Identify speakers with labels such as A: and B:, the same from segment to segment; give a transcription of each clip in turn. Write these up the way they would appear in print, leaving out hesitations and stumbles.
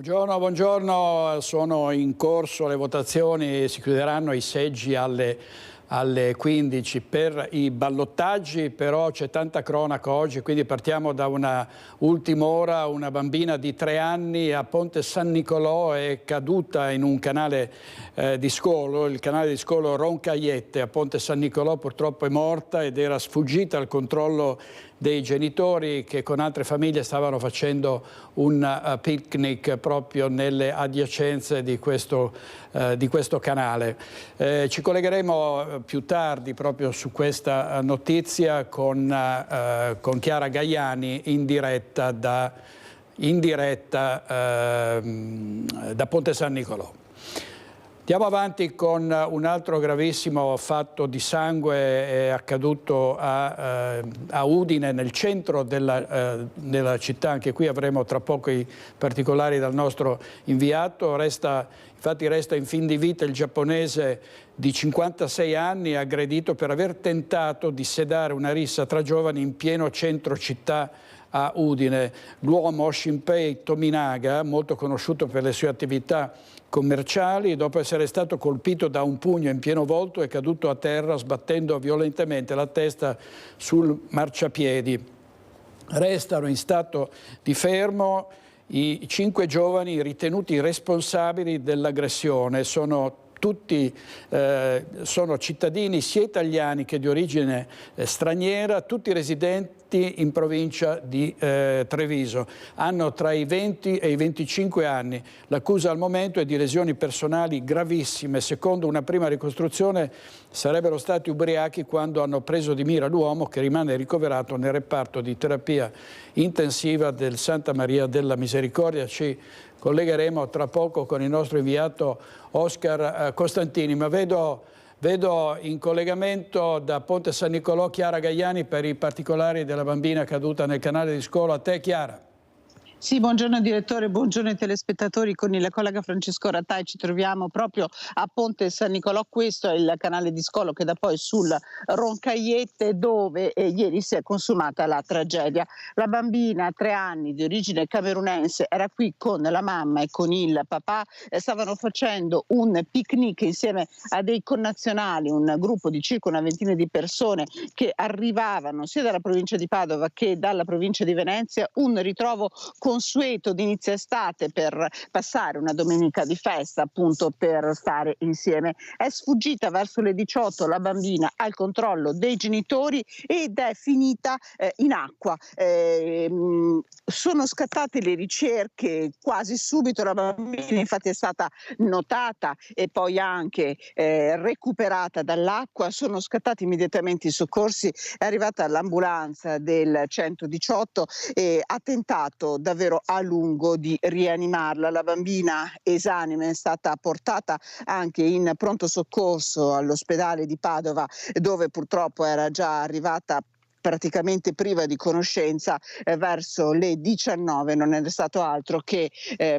A: Buongiorno, buongiorno. Sono in corso le votazioni, si chiuderanno i seggi alle 15 per i ballottaggi, però c'è tanta cronaca oggi, quindi partiamo da una ultima ora. Una bambina di 3 anni a Ponte San Nicolò è caduta in un canale di scolo, il canale di scolo Roncaiette a Ponte San Nicolò, purtroppo è morta ed era sfuggita al controllo dei genitori che con altre famiglie stavano facendo un picnic proprio nelle adiacenze di questo canale. Ci collegheremo più tardi proprio su questa notizia con Chiara Gaiani in diretta da Ponte San Nicolò. Andiamo avanti con un altro gravissimo fatto di sangue accaduto a Udine, nel centro della città. Anche qui avremo tra poco i particolari dal nostro inviato. Infatti resta in fin di vita il giapponese di 56 anni aggredito per aver tentato di sedare una rissa tra giovani in pieno centro città a Udine. L'uomo Shinpei Tominaga, molto conosciuto per le sue attività commerciali, dopo essere stato colpito da un pugno in pieno volto è caduto a terra sbattendo violentemente la testa sul marciapiedi. Restano in stato di fermo i 5 giovani ritenuti responsabili dell'aggressione. Sono cittadini sia italiani che di origine straniera, tutti residenti in provincia di Treviso. Hanno tra i 20 e i 25 anni. L'accusa al momento è di lesioni personali gravissime. Secondo una prima ricostruzione sarebbero stati ubriachi quando hanno preso di mira l'uomo, che rimane ricoverato nel reparto di terapia intensiva del Santa Maria della Misericordia. Ci collegheremo tra poco con il nostro inviato Oscar Costantini, ma vedo in collegamento da Ponte San Nicolò Chiara Gaiani per i particolari della bambina caduta nel canale di scolo. A te, Chiara.
B: Sì, buongiorno direttore, buongiorno ai telespettatori. Con il collega Francesco Rattai ci troviamo proprio a Ponte San Nicolò. Questo è il canale di scolo che dà poi sul Roncaiette, dove ieri si è consumata la tragedia. La bambina, 3 anni, di origine camerunense, era qui con la mamma e con il papà. Stavano facendo un picnic insieme a dei connazionali, un gruppo di circa una ventina di persone che arrivavano sia dalla provincia di Padova che dalla provincia di Venezia. Un ritrovo consueto di inizio estate per passare una domenica di festa, appunto per stare insieme. È sfuggita verso le 18 la bambina al controllo dei genitori ed è finita in acqua. Sono scattate le ricerche quasi subito. La bambina infatti è stata notata e poi anche recuperata dall'acqua. Sono scattati immediatamente i soccorsi, è arrivata l'ambulanza del 118 e ha tentato davvero a lungo di rianimarla. La bambina esanime è stata portata anche in pronto soccorso all'ospedale di Padova, dove purtroppo era già arrivata praticamente priva di conoscenza. Verso le 19 non è stato altro che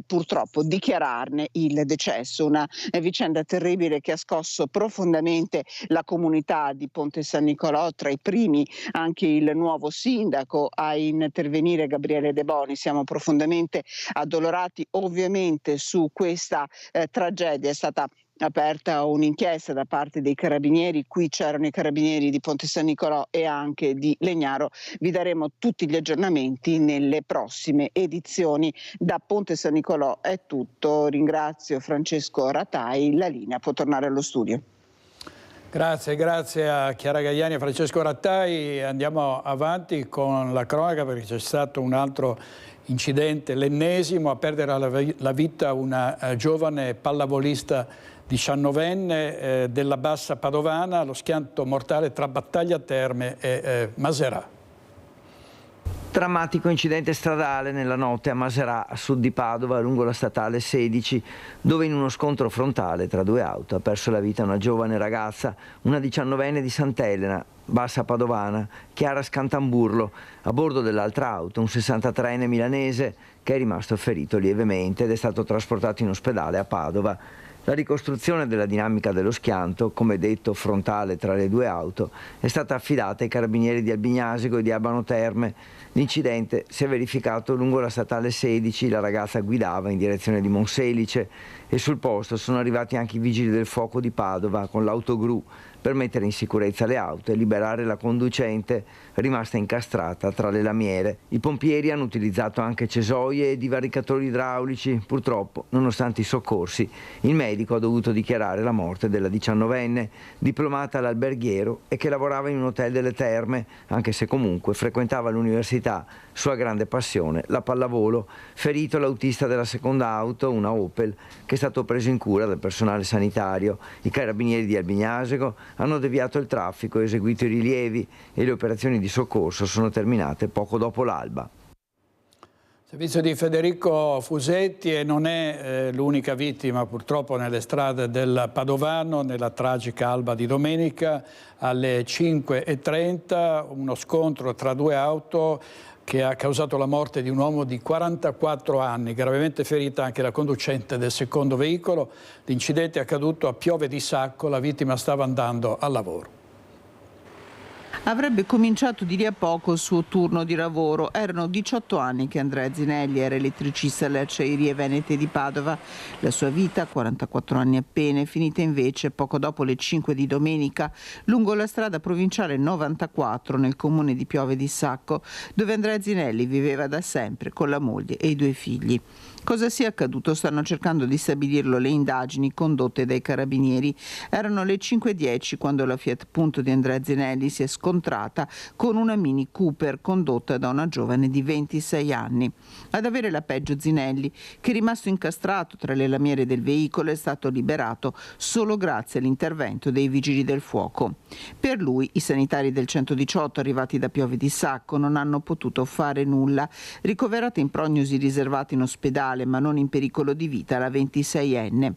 B: purtroppo dichiararne il decesso. Una vicenda terribile che ha scosso profondamente la comunità di Ponte San Nicolò, tra i primi anche il nuovo sindaco a intervenire, Gabriele De Boni. Siamo profondamente addolorati ovviamente su questa tragedia. È stata aperta un'inchiesta da parte dei carabinieri. Qui c'erano i carabinieri di Ponte San Nicolò e anche di Legnaro. Vi daremo tutti gli aggiornamenti nelle prossime edizioni. Da Ponte San Nicolò è tutto. Ringrazio Francesco Rattai. La linea può tornare allo studio.
A: Grazie a Chiara Gaiani e Francesco Rattai. Andiamo avanti con la cronaca perché c'è stato un altro incidente, l'ennesimo, a perdere la vita una giovane pallavolista 19enne della Bassa Padovana, lo schianto mortale tra Battaglia Terme e Maserà.
C: Drammatico incidente stradale nella notte a Maserà, a sud di Padova, lungo la statale 16, dove in uno scontro frontale tra 2 auto ha perso la vita una giovane ragazza, una 19enne di Sant'Elena, Bassa Padovana, Chiara Scantamburlo, a bordo dell'altra auto, un 63enne milanese che è rimasto ferito lievemente ed è stato trasportato in ospedale a Padova. La ricostruzione della dinamica dello schianto, come detto frontale tra le due auto, è stata affidata ai carabinieri di Albignasico e di Abano Terme. L'incidente si è verificato lungo la statale 16, la ragazza guidava in direzione di Monselice e sul posto sono arrivati anche i vigili del fuoco di Padova con l'autogru per mettere in sicurezza le auto e liberare la conducente rimasta incastrata tra le lamiere. I pompieri hanno utilizzato anche cesoie e divaricatori idraulici. Purtroppo, nonostante i soccorsi, il medico ha dovuto dichiarare la morte della 19enne, diplomata all'alberghiero e che lavorava in un hotel delle Terme, anche se comunque frequentava l'università, sua grande passione, la pallavolo. Ferito l'autista della seconda auto, una Opel, che è stato preso in cura dal personale sanitario. I carabinieri di Albignasico hanno deviato il traffico, eseguito i rilievi e le operazioni di soccorso sono terminate poco dopo l'alba.
A: Il servizio di Federico Fusetti e non è l'unica vittima purtroppo nelle strade del Padovano nella tragica alba di domenica alle 5:30, uno scontro tra due auto che ha causato la morte di un uomo di 44 anni, gravemente ferita anche la conducente del secondo veicolo. L'incidente è accaduto a Piove di Sacco, la vittima stava andando al lavoro.
B: Avrebbe cominciato di lì a poco il suo turno di lavoro. Erano 18 anni che Andrea Zinelli era elettricista alle Acciaierie Venete di Padova. La sua vita, 44 anni appena, è finita invece poco dopo le 5 di domenica lungo la strada provinciale 94 nel comune di Piove di Sacco, dove Andrea Zinelli viveva da sempre con la moglie e i 2 figli. Cosa sia accaduto stanno cercando di stabilirlo le indagini condotte dai carabinieri. Erano le 5:10 quando la Fiat Punto di Andrea Zinelli si è scontrata con una Mini Cooper condotta da una giovane di 26 anni. Ad avere la peggio Zinelli, che rimasto incastrato tra le lamiere del veicolo è stato liberato solo grazie all'intervento dei vigili del fuoco. Per lui i sanitari del 118 arrivati da Piove di Sacco non hanno potuto fare nulla. Ricoverata in prognosi riservata in ospedale ma non in pericolo di vita la 26enne.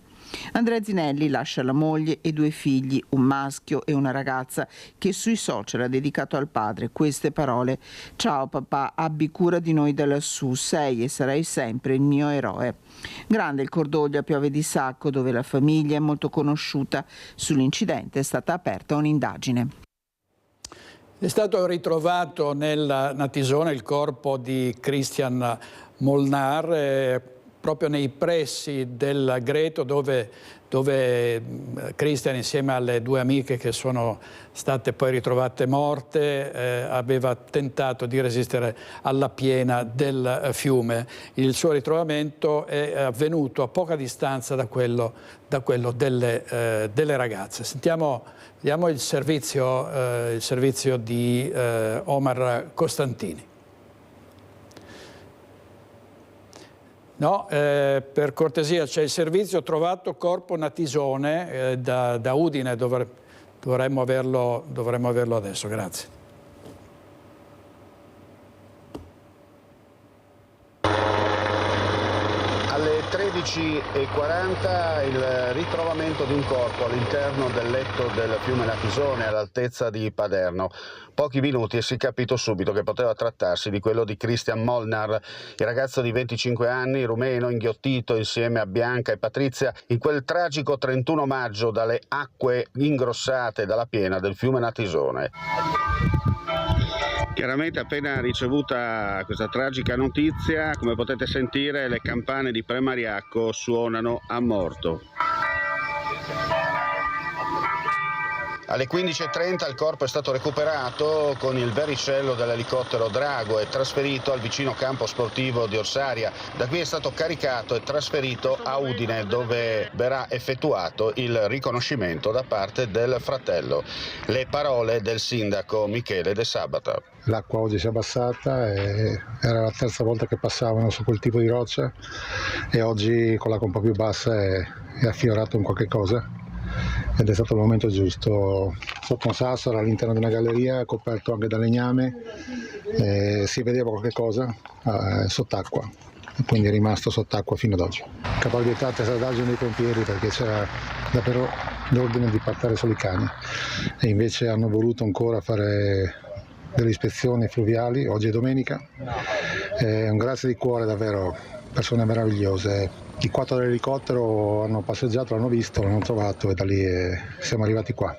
B: Andrea Zinelli lascia la moglie e 2 figli, un maschio e una ragazza, che sui social ha dedicato al padre queste parole: «Ciao papà, abbi cura di noi da lassù, sei e sarai sempre il mio eroe». Grande il cordoglio a Piove di Sacco, dove la famiglia è molto conosciuta. Sull'incidente è stata aperta un'indagine.
A: È stato ritrovato nel Natisone il corpo di Christian Molnar, proprio nei pressi del Greto dove Christian, insieme alle 2 amiche che sono state poi ritrovate morte, aveva tentato di resistere alla piena del fiume. Il suo ritrovamento è avvenuto a poca distanza da quello delle ragazze. Vediamo il servizio di Omar Costantini. No, per cortesia, c'è il servizio trovato corpo Natisone da Udine, dovremmo averlo adesso, grazie.
D: Alle 13:40 il ritrovamento di un corpo all'interno del letto del fiume Natisone all'altezza di Paderno. Pochi minuti e si è capito subito che poteva trattarsi di quello di Christian Molnar, il ragazzo di 25 anni, rumeno, inghiottito insieme a Bianca e Patrizia in quel tragico 31 maggio dalle acque ingrossate dalla piena del fiume Natisone. Chiaramente appena ricevuta questa tragica notizia, come potete sentire, le campane di Premariacco suonano a morto. Alle 15:30 il corpo è stato recuperato con il vericello dell'elicottero Drago e trasferito al vicino campo sportivo di Orsaria. Da qui è stato caricato e trasferito a Udine, dove verrà effettuato il riconoscimento da parte del fratello. Le parole del sindaco Michele De Sabata.
E: L'acqua oggi si è abbassata e era la terza volta che passavano su quel tipo di roccia e oggi con l'acqua un po' più bassa è affiorato in qualche cosa. Ed è stato il momento giusto. Sotto un sasso all'interno di una galleria coperto anche da legname, si vedeva qualche cosa sott'acqua e quindi è rimasto sott'acqua fino ad oggi. Caparbietà testardaggine dei pompieri perché c'era davvero l'ordine di partare solo i cani e invece hanno voluto ancora fare delle ispezioni fluviali, oggi è domenica, Un grazie di cuore davvero, persone meravigliose. I 4 dell'elicottero hanno passeggiato, l'hanno visto, l'hanno trovato e da lì siamo arrivati qua.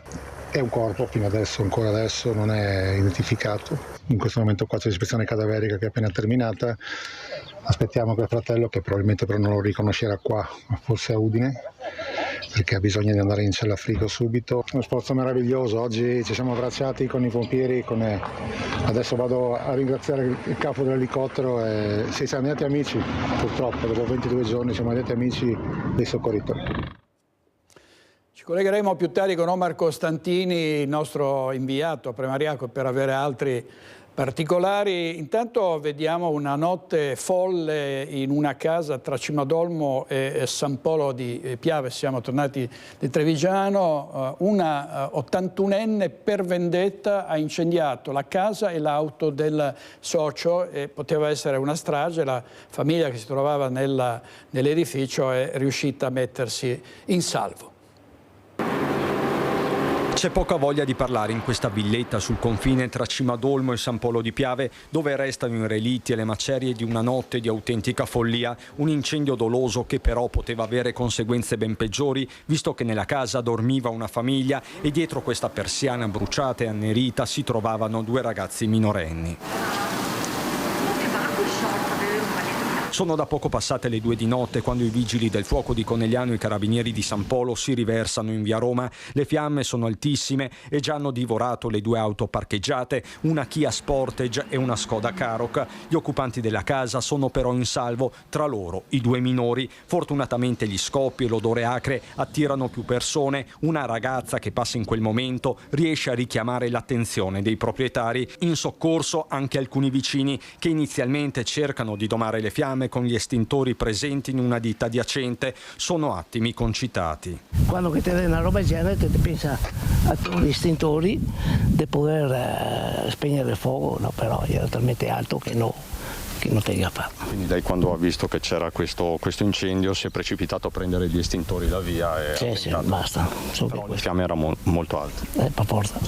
E: È un corpo fino adesso, ancora adesso non è identificato. In questo momento qua c'è l'ispezione cadaverica che è appena terminata. Aspettiamo che il fratello, che probabilmente però non lo riconoscerà qua, ma forse a Udine, perché ha bisogno di andare in cella frigo subito. Uno sforzo meraviglioso, oggi ci siamo abbracciati con i pompieri, adesso vado a ringraziare il capo dell'elicottero e siamo andati amici, purtroppo dopo 22 giorni siamo andati amici dei soccorritori.
A: Ci collegheremo più tardi con Omar Costantini, il nostro inviato premariaco, per avere altri particolari. Intanto vediamo una notte folle in una casa tra Cimadolmo e San Polo di Piave. Siamo tornati di Trevigiano. Una 81enne per vendetta ha incendiato la casa e l'auto del socio e poteva essere una strage. La famiglia che si trovava nell'edificio è riuscita a mettersi in salvo.
F: C'è poca voglia di parlare in questa villetta sul confine tra Cimadolmo e San Polo di Piave, dove restano i relitti e le macerie di una notte di autentica follia, un incendio doloso che però poteva avere conseguenze ben peggiori, visto che nella casa dormiva una famiglia e dietro questa persiana bruciata e annerita si trovavano 2 ragazzi minorenni. Sono da poco passate le 2 di notte quando i vigili del fuoco di Conegliano e i carabinieri di San Polo si riversano in via Roma. Le fiamme sono altissime e già hanno divorato le 2 auto parcheggiate, una Kia Sportage e una Skoda Karoq. Gli occupanti della casa sono però in salvo, tra loro i 2 minori. Fortunatamente gli scoppi e l'odore acre attirano più persone. Una ragazza che passa in quel momento riesce a richiamare l'attenzione dei proprietari. In soccorso anche alcuni vicini che inizialmente cercano di domare le fiamme con gli estintori presenti in una ditta adiacente. Sono attimi concitati.
G: Quando che te vede una roba genere te pensa a tutti gli estintori di poter spegnere il fuoco, no, però era talmente alto che non tenga a fare.
F: Quindi lei, quando ha visto che c'era questo incendio, si è precipitato a prendere gli estintori da via e
G: sì, basta.
F: Però le fiamme erano molto alte.
G: Per forza,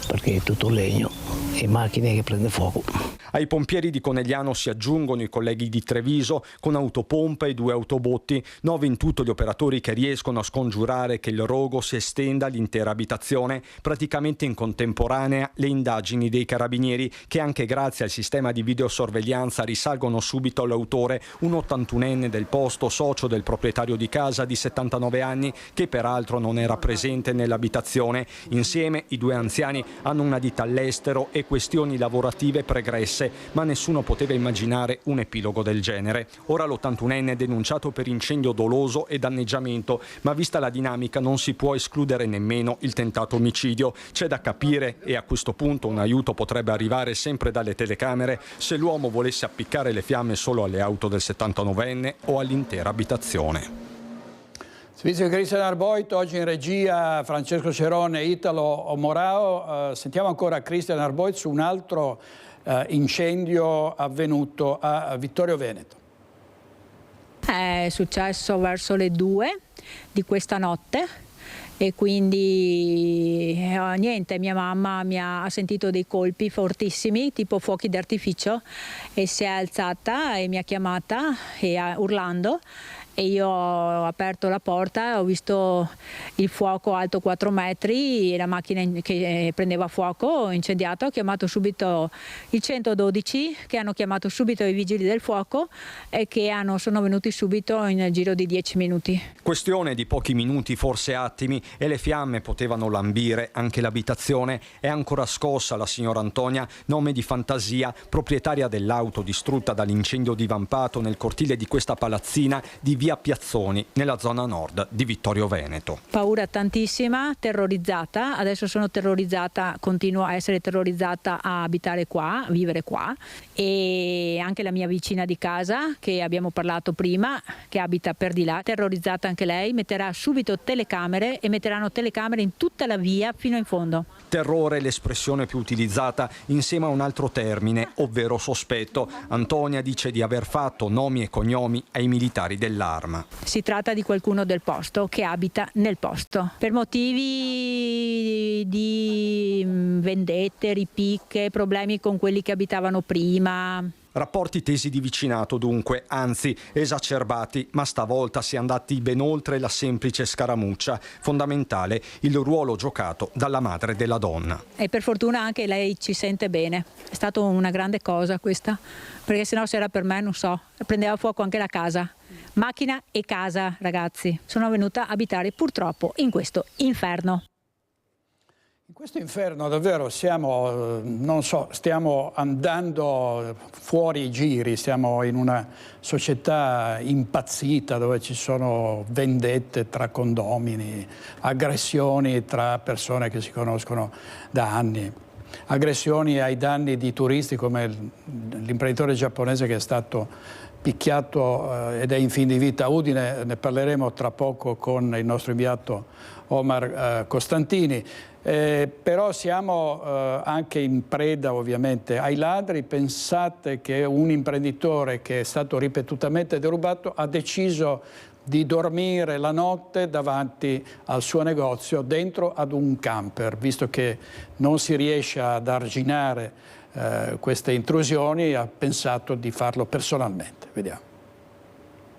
G: perché è tutto legno e macchine che prende fuoco.
F: Ai pompieri di Conegliano si aggiungono i colleghi di Treviso con autopompa e 2 autobotti. 9 in tutto gli operatori che riescono a scongiurare che il rogo si estenda all'intera abitazione. Praticamente in contemporanea le indagini dei carabinieri, che anche grazie al sistema di videosorveglianza risalgono subito all'autore, un 81enne del posto, socio del proprietario di casa di 79 anni, che peraltro non era presente nell'abitazione. Insieme i 2 anziani hanno una ditta all'estero e questioni lavorative pregresse, ma nessuno poteva immaginare un epilogo del genere. Ora l'81enne è denunciato per incendio doloso e danneggiamento, ma vista la dinamica non si può escludere nemmeno il tentato omicidio. C'è da capire, e a questo punto un aiuto potrebbe arrivare sempre dalle telecamere, se l'uomo volesse appiccare le fiamme solo alle auto del 79enne o all'intera abitazione.
A: Servizio di Cristian Arboit, oggi in regia Francesco Cerone e Italo Morao. Sentiamo ancora Cristian Arboit su un altro incendio avvenuto a Vittorio Veneto.
H: È successo verso le 2 di questa notte e quindi niente, mia mamma ha sentito dei colpi fortissimi, tipo fuochi d'artificio, e si è alzata e mi ha chiamata urlando. E io ho aperto la porta, ho visto il fuoco alto 4 metri, la macchina che prendeva fuoco, incendiato. Ho chiamato subito il 112, che hanno chiamato subito i vigili del fuoco e che sono venuti subito in giro di 10 minuti.
F: Questione di pochi minuti, forse attimi, e le fiamme potevano lambire anche l'abitazione. È ancora scossa la signora Antonia, nome di fantasia, proprietaria dell'auto distrutta dall'incendio divampato nel cortile di questa palazzina di via Piazzoni, nella zona nord di Vittorio Veneto.
H: Paura tantissima, terrorizzata, adesso sono terrorizzata, continuo a essere terrorizzata a abitare qua, a vivere qua, e anche la mia vicina di casa, che abbiamo parlato prima, che abita per di là, terrorizzata anche lei, metterà subito telecamere e metteranno telecamere in tutta la via fino in fondo.
F: Terrore è l'espressione più utilizzata insieme a un altro termine, ovvero sospetto. Antonia dice di aver fatto nomi e cognomi ai militari dell'area. d'allarma.
H: Si tratta di qualcuno del posto, che abita nel posto. Per motivi di vendette, ripicche, problemi con quelli che abitavano prima.
F: Rapporti tesi di vicinato dunque, anzi esacerbati, ma stavolta si è andati ben oltre la semplice scaramuccia. Fondamentale il ruolo giocato dalla madre della donna.
H: E per fortuna anche lei ci sente bene. È stata una grande cosa questa, perché sennò se era per me, non so, prendeva fuoco anche la casa. Macchina e casa, ragazzi. Sono venuta a abitare purtroppo in questo inferno.
A: In questo inferno davvero siamo, non so, stiamo andando fuori i giri, siamo in una società impazzita dove ci sono vendette tra condomini, aggressioni tra persone che si conoscono da anni, aggressioni ai danni di turisti come l'imprenditore giapponese che è stato picchiato ed è in fin di vita a Udine. Ne parleremo tra poco con il nostro inviato Omar Costantini. Però siamo anche in preda ovviamente ai ladri. Pensate che un imprenditore che è stato ripetutamente derubato ha deciso di dormire la notte davanti al suo negozio dentro ad un camper, visto che non si riesce ad arginare queste intrusioni, ha pensato di farlo personalmente. Vediamo.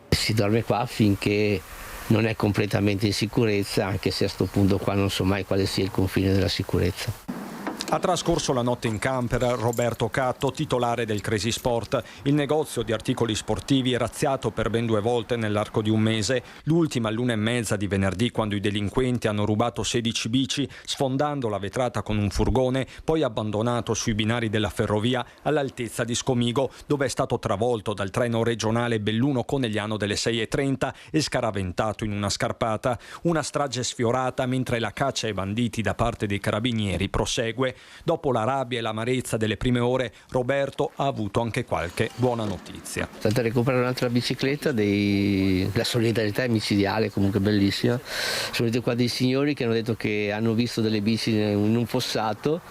G: Si dorme qua finché non è completamente in sicurezza, anche se a sto punto qua non so mai quale sia il confine della sicurezza.
F: Ha trascorso la notte in camper Roberto Catto, titolare del Crazy Sport, il negozio di articoli sportivi razziato per ben 2 volte nell'arco di un mese, l'ultima all'1:30 di venerdì quando i delinquenti hanno rubato 16 bici sfondando la vetrata con un furgone, poi abbandonato sui binari della ferrovia all'altezza di Scomigo, dove è stato travolto dal treno regionale Belluno-Conegliano delle 6:30 e scaraventato in una scarpata. Una strage sfiorata mentre la caccia ai banditi da parte dei carabinieri prosegue. Dopo la rabbia e l'amarezza delle prime ore, Roberto ha avuto anche qualche buona notizia.
G: Sono andato a recuperare un'altra bicicletta, la solidarietà è micidiale, comunque bellissima. Sono venuti qua dei signori che hanno detto che hanno visto delle bici in un fossato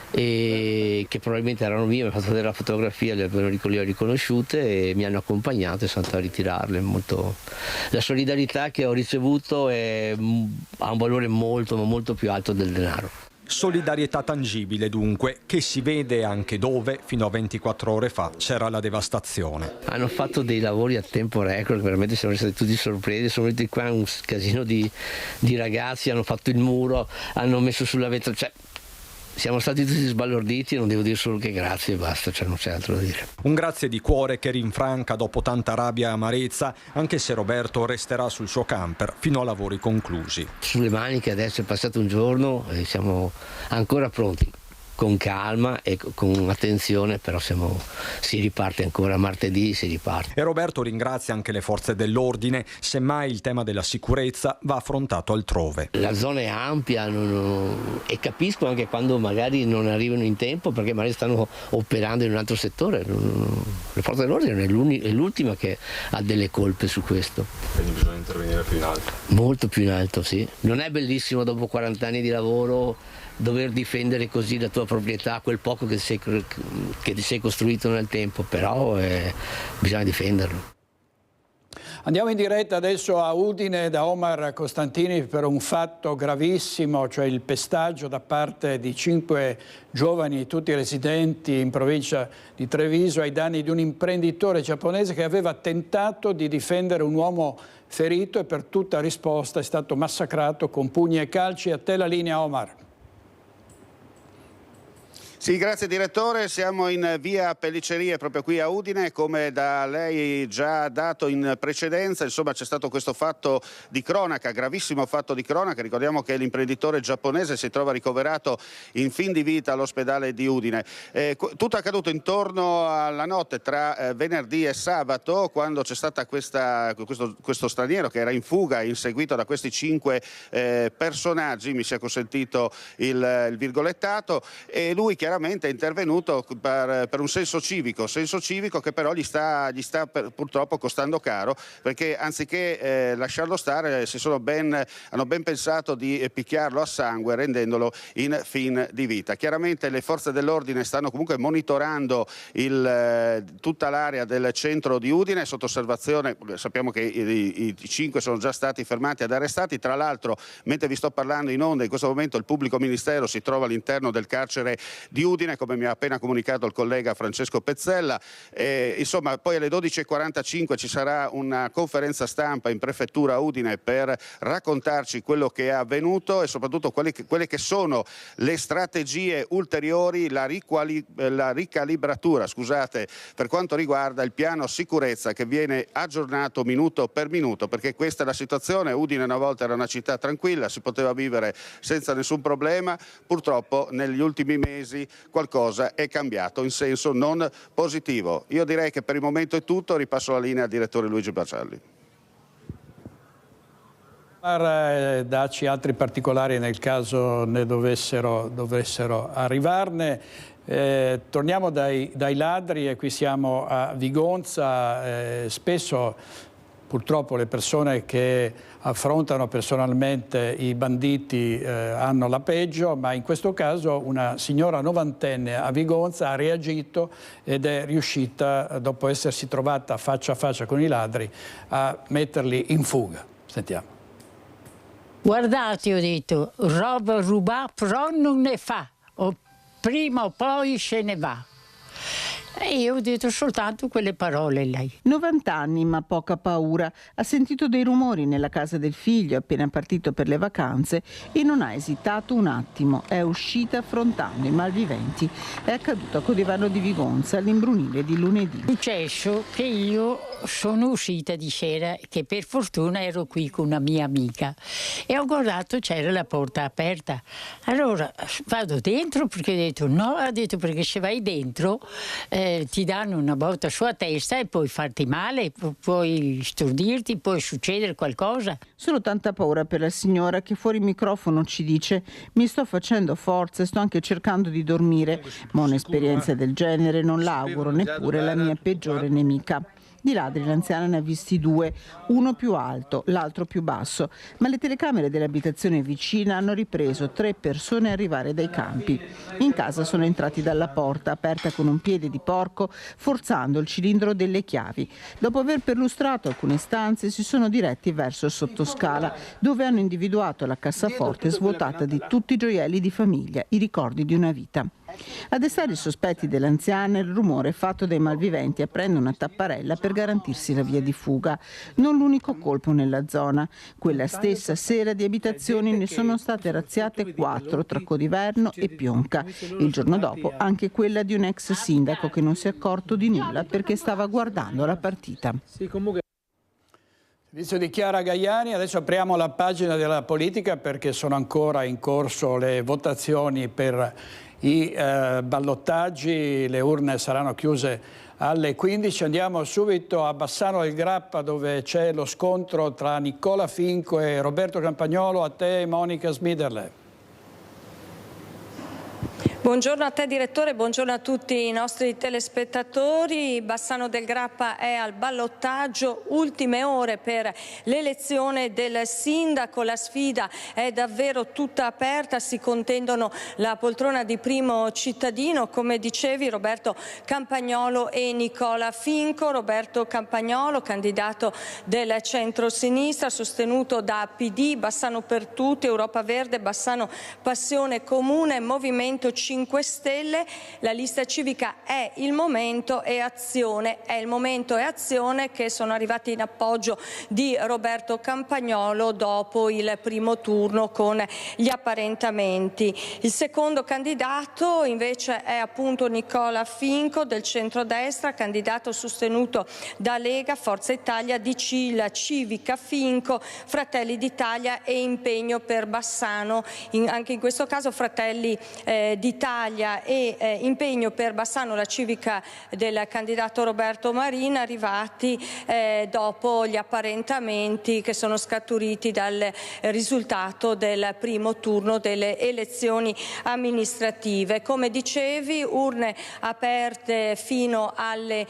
G: e che probabilmente erano mie, mi hanno fatto vedere la fotografia, le ho riconosciute e mi hanno accompagnato e sono andato a ritirarle. La solidarietà che ho ricevuto ha un valore molto, ma molto più alto del denaro.
F: Solidarietà tangibile dunque, che si vede anche dove fino a 24 ore fa c'era la devastazione.
G: Hanno fatto dei lavori a tempo record, veramente siamo stati tutti sorpresi, sono venuti qua un casino di ragazzi, hanno fatto il muro, hanno messo sulla vetrata, cioè siamo stati tutti sbalorditi e non devo dire solo che grazie e basta, cioè non c'è altro da dire.
F: Un grazie di cuore che rinfranca dopo tanta rabbia e amarezza, anche se Roberto resterà sul suo camper fino a lavori conclusi.
G: Sulle maniche adesso è passato un giorno e siamo ancora pronti. Con calma e con attenzione, però si riparte ancora, martedì si riparte.
F: E Roberto ringrazia anche le forze dell'ordine, semmai il tema della sicurezza va affrontato altrove.
G: La zona è ampia e capisco anche quando magari non arrivano in tempo perché magari stanno operando in un altro settore. Le forze dell'ordine è l'ultima che ha delle colpe su questo.
F: Quindi bisogna intervenire più in alto.
G: Molto più in alto, sì. Non è bellissimo dopo 40 anni di lavoro dover difendere così la tua proprietà, quel poco che ti sei costruito nel tempo, però bisogna difenderlo.
A: Andiamo in diretta adesso a Udine da Omar Costantini per un fatto gravissimo, cioè il pestaggio da parte di 5 giovani, tutti residenti in provincia di Treviso, ai danni di un imprenditore giapponese che aveva tentato di difendere un uomo ferito e per tutta risposta è stato massacrato con pugni e calci. A te la linea, Omar.
D: Sì, grazie direttore, siamo in via Pellicerie proprio qui a Udine, come da lei già dato in precedenza, insomma c'è stato questo fatto di cronaca, gravissimo fatto di cronaca. Ricordiamo che l'imprenditore giapponese si trova ricoverato in fin di vita all'ospedale di Udine. Tutto è accaduto intorno alla notte tra venerdì e sabato, quando c'è stata questo straniero che era in fuga, inseguito da questi 5 personaggi, mi sia consentito il virgolettato, e lui che chiaramente è intervenuto per un senso civico che però gli sta purtroppo costando caro, perché anziché lasciarlo stare hanno ben pensato di picchiarlo a sangue rendendolo in fin di vita. Chiaramente le forze dell'ordine stanno comunque monitorando tutta l'area del centro di Udine sotto osservazione. Sappiamo che i 5 sono già stati fermati ed arrestati. Tra l'altro, mentre vi sto parlando in onda, in questo momento il pubblico ministero si trova all'interno del carcere di Udine, come mi ha appena comunicato il collega Francesco Pezzella. Insomma, poi alle 12:45 ci sarà una conferenza stampa in prefettura Udine per raccontarci quello che è avvenuto e soprattutto quelle che sono le strategie ulteriori, la ricalibratura, per quanto riguarda il piano sicurezza che viene aggiornato minuto per minuto, perché questa è la situazione. Udine una volta era una città tranquilla, si poteva vivere senza nessun problema. Purtroppo negli ultimi mesi qualcosa è cambiato in senso non positivo. Io direi che per il momento è tutto, ripasso la linea al direttore Luigi Bacialli.
A: Per darci altri particolari nel caso ne dovessero arrivarne. Torniamo dai ladri e qui siamo a Vigonza. Spesso purtroppo le persone che affrontano personalmente i banditi hanno la peggio, ma in questo caso una signora novantenne a Vigonza ha reagito ed è riuscita, dopo essersi trovata faccia a faccia con i ladri, a metterli in fuga. Sentiamo.
I: Guardate, ho detto, roba rubata però non ne fa, prima o poi se ne va. E io ho detto soltanto quelle parole lei.
B: 90 anni ma poca paura. Ha sentito dei rumori nella casa del figlio appena partito per le vacanze e non ha esitato un attimo. È uscita affrontando i malviventi. È accaduto a Codivano di Vigonza all'imbrunire di lunedì.
I: È successo che io sono uscita di sera, che per fortuna ero qui con una mia amica e ho guardato, c'era la porta aperta. Allora vado dentro perché ho detto no, ha detto perché se vai dentro ti danno una botta sulla testa e puoi farti male, puoi stordirti, può succedere qualcosa.
B: Solo tanta paura per la signora che fuori microfono ci dice: mi sto facendo forza e sto anche cercando di dormire, ma un'esperienza del genere non l'auguro neppure alla mia peggiore nemica. Di ladri l'anziana ne ha visti 2, uno più alto, l'altro più basso, ma le telecamere dell'abitazione vicina hanno ripreso 3 persone arrivare dai campi. In casa sono entrati dalla porta, aperta con un piede di porco, forzando il cilindro delle chiavi. Dopo aver perlustrato alcune stanze si sono diretti verso il sottoscala, dove hanno individuato la cassaforte svuotata di tutti i gioielli di famiglia, i ricordi di una vita. A destare i sospetti dell'anziana il rumore fatto dai malviventi aprendo una tapparella per garantirsi la via di fuga. Non l'unico colpo nella zona. Quella stessa sera di abitazioni ne sono state razziate 4 tra Codiverno e Pionca. Il giorno dopo anche quella di un ex sindaco che non si è accorto di nulla perché stava guardando la partita.
A: Servizio di Chiara Gaiani, adesso apriamo la pagina della politica perché sono ancora in corso le votazioni per i ballottaggi, le urne saranno chiuse alle 15. Andiamo subito a Bassano del Grappa dove c'è lo scontro tra Nicola Finco e Roberto Campagnolo. A te Monica Smiderle.
J: Buongiorno a te direttore, buongiorno a tutti i nostri telespettatori. Bassano del Grappa è al ballottaggio, ultime ore per l'elezione del sindaco, la sfida è davvero tutta aperta, si contendono la poltrona di primo cittadino, come dicevi Roberto Campagnolo e Nicola Finco. Roberto Campagnolo, candidato del centro-sinistra, sostenuto da PD, Bassano per Tutti, Europa Verde, Bassano Passione Comune, Movimento 5 Stelle. La lista civica È il Momento e Azione. È il Momento e Azione che sono arrivati in appoggio di Roberto Campagnolo dopo il primo turno con gli apparentamenti. Il secondo candidato invece è appunto Nicola Finco del centrodestra, candidato sostenuto da Lega, Forza Italia, DC, la Civica, Finco, Fratelli d'Italia e Impegno per Bassano. Anche in questo caso Fratelli d'Italia battaglia e impegno per Bassano, la civica del candidato Roberto Marina, arrivati dopo gli apparentamenti che sono scaturiti dal risultato del primo turno delle elezioni amministrative. Come dicevi, urne aperte fino alle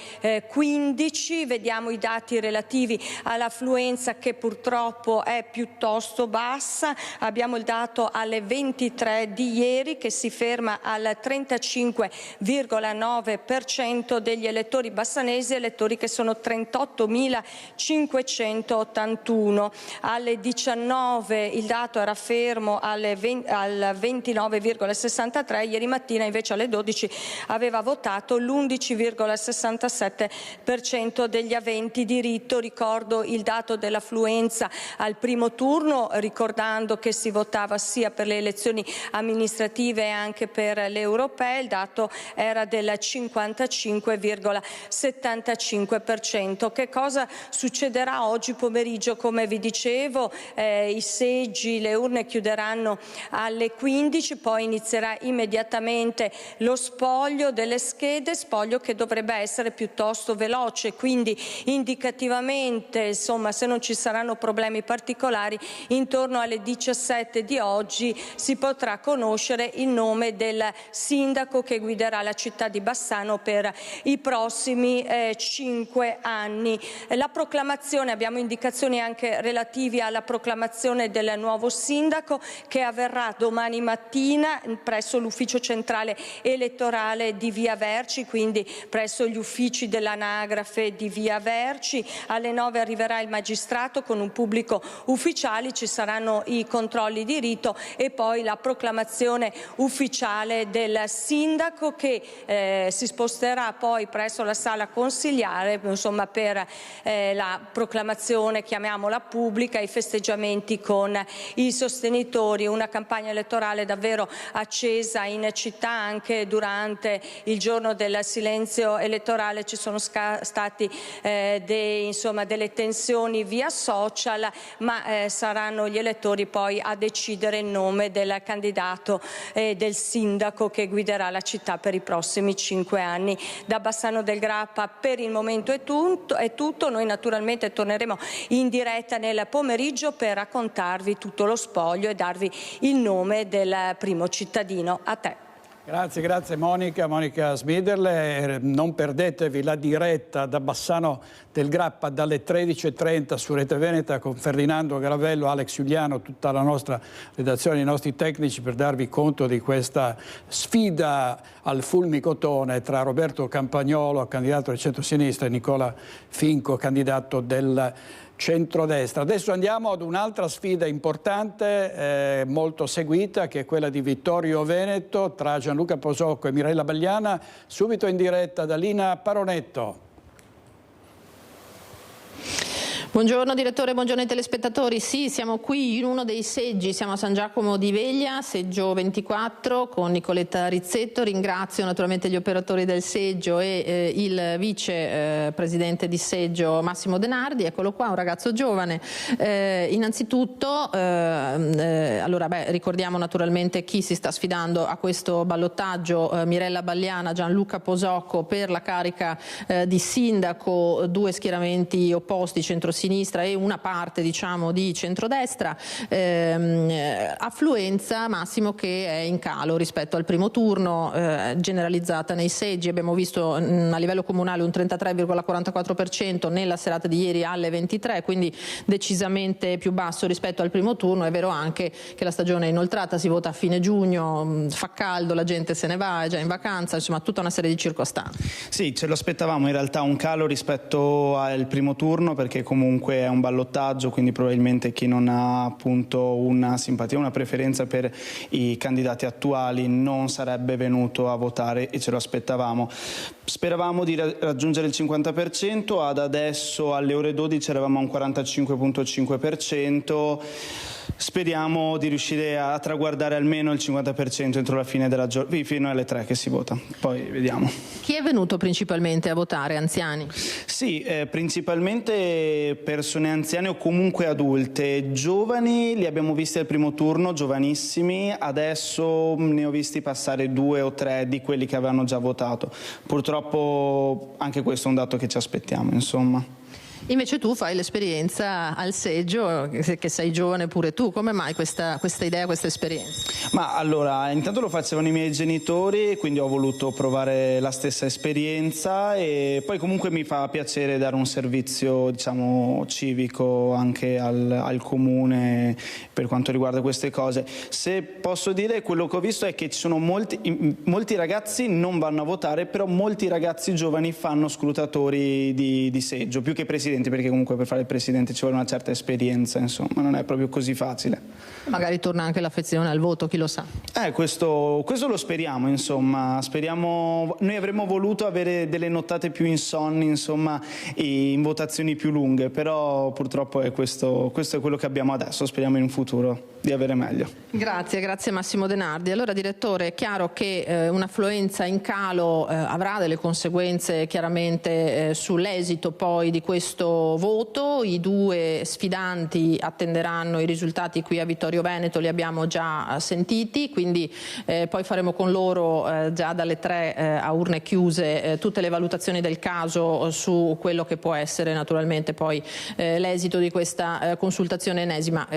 J: 15, vediamo i dati relativi all'affluenza che purtroppo è piuttosto bassa. Abbiamo il dato alle 23 di ieri che si ferma al 35,9% degli elettori bassanesi, elettori che sono 38.581. Alle 19 il dato era fermo al 29,63, ieri mattina invece alle 12 aveva votato l'11,67% degli aventi diritto. Ricordo il dato dell'affluenza al primo turno, ricordando che si votava sia per le elezioni amministrative e anche per le europee, il dato era del 55,75%. Che cosa succederà oggi pomeriggio? Come vi dicevo, i seggi, le urne chiuderanno alle 15, poi inizierà immediatamente lo spoglio delle schede, spoglio che dovrebbe essere piuttosto veloce, quindi indicativamente, insomma, se non ci saranno problemi particolari, intorno alle 17 di oggi si potrà conoscere il nome del sindaco che guiderà la città di Bassano per i prossimi 5 anni. La proclamazione, abbiamo indicazioni anche relativi alla proclamazione del nuovo sindaco che avverrà domani mattina presso l'ufficio centrale elettorale di Via Verci, quindi presso gli uffici dell'anagrafe di Via Verci. Alle 9 arriverà il magistrato con un pubblico ufficiale, ci saranno i controlli di rito e poi la proclamazione ufficiale del sindaco che si sposterà poi presso la sala consiliare, insomma, per la proclamazione, chiamiamola pubblica, i festeggiamenti con i sostenitori. Una campagna elettorale davvero accesa in città. Anche durante il giorno del silenzio elettorale ci sono stati delle tensioni via social, ma saranno gli elettori poi a decidere il nome del candidato del sindaco che guiderà la città per i prossimi 5 anni. Da Bassano del Grappa per il momento è tutto. Noi naturalmente torneremo in diretta nel pomeriggio per raccontarvi tutto lo spoglio e darvi il nome del primo cittadino. A te.
A: Grazie Monica Smiderle. Non perdetevi la diretta da Bassano del Grappa dalle 13:30 su Rete Veneta con Ferdinando Garavello, Alex Giuliano, tutta la nostra redazione, i nostri tecnici, per darvi conto di questa sfida al fulmicotone tra Roberto Campagnolo, candidato del centro-sinistra, e Nicola Finco, candidato del centrodestra. Adesso andiamo ad un'altra sfida importante, molto seguita, che è quella di Vittorio Veneto tra Gianluca Posocco e Mirella Bagliana, subito in diretta da Lina Paronetto.
K: Buongiorno direttore, buongiorno ai telespettatori. Sì, siamo qui in uno dei seggi, siamo a San Giacomo di Veglia, seggio 24 con Nicoletta Rizzetto. Ringrazio naturalmente gli operatori del seggio e il vice presidente di seggio Massimo Denardi. Eccolo qua, un ragazzo giovane. Innanzitutto ricordiamo naturalmente chi si sta sfidando a questo ballottaggio: Mirella Bagliana, Gianluca Posocco per la carica di sindaco, due schieramenti opposti, centro-sinistra e una parte diciamo di centrodestra. Affluenza Massimo che è in calo rispetto al primo turno, generalizzata nei seggi. Abbiamo visto a livello comunale un 33,44% nella serata di ieri alle 23, quindi decisamente più basso rispetto al primo turno. È vero anche che la stagione è inoltrata, si vota a fine giugno, fa caldo, la gente se ne va, è già in vacanza, insomma tutta una serie di circostanze.
L: Sì, ce lo aspettavamo in realtà un calo rispetto al primo turno, perché comunque è un ballottaggio, quindi probabilmente chi non ha appunto una simpatia, una preferenza per i candidati attuali non sarebbe venuto a votare, e ce lo aspettavamo. Speravamo di raggiungere il 50%, ad adesso alle ore 12 eravamo a un 45,5%. Speriamo di riuscire a traguardare almeno il 50% entro la fine della giornata, fino alle 3 che si vota, poi vediamo.
K: Chi è venuto principalmente a votare? Anziani?
L: Sì, principalmente persone anziane o comunque adulte. Giovani li abbiamo visti al primo turno, giovanissimi, adesso ne ho visti passare 2 o 3 di quelli che avevano già votato. Purtroppo anche questo è un dato che ci aspettiamo, insomma.
K: Invece tu fai l'esperienza al seggio, che sei giovane pure tu, come mai questa idea, questa esperienza?
L: Ma allora, intanto lo facevano i miei genitori, quindi ho voluto provare la stessa esperienza e poi comunque mi fa piacere dare un servizio, diciamo, civico anche al comune per quanto riguarda queste cose. Se posso dire, quello che ho visto è che ci sono molti ragazzi non vanno a votare, però molti ragazzi giovani fanno scrutatori di seggio, più che presidenti, perché comunque per fare il presidente ci vuole una certa esperienza, insomma, non è proprio così facile.
K: Magari torna anche l'affezione al voto, chi lo sa.
L: Questo lo speriamo, insomma, noi avremmo voluto avere delle nottate più insonni, insomma, e in votazioni più lunghe, però purtroppo questo è quello che abbiamo adesso, speriamo in un futuro di avere meglio.
K: Grazie Massimo Denardi. Allora direttore, è chiaro che un'affluenza in calo avrà delle conseguenze chiaramente sull'esito poi di questo voto. I due sfidanti attenderanno i risultati qui a Vittorio Veneto, li abbiamo già sentiti, quindi poi faremo con loro già dalle 3 a urne chiuse tutte le valutazioni del caso su quello che può essere naturalmente poi l'esito di questa consultazione ennesima.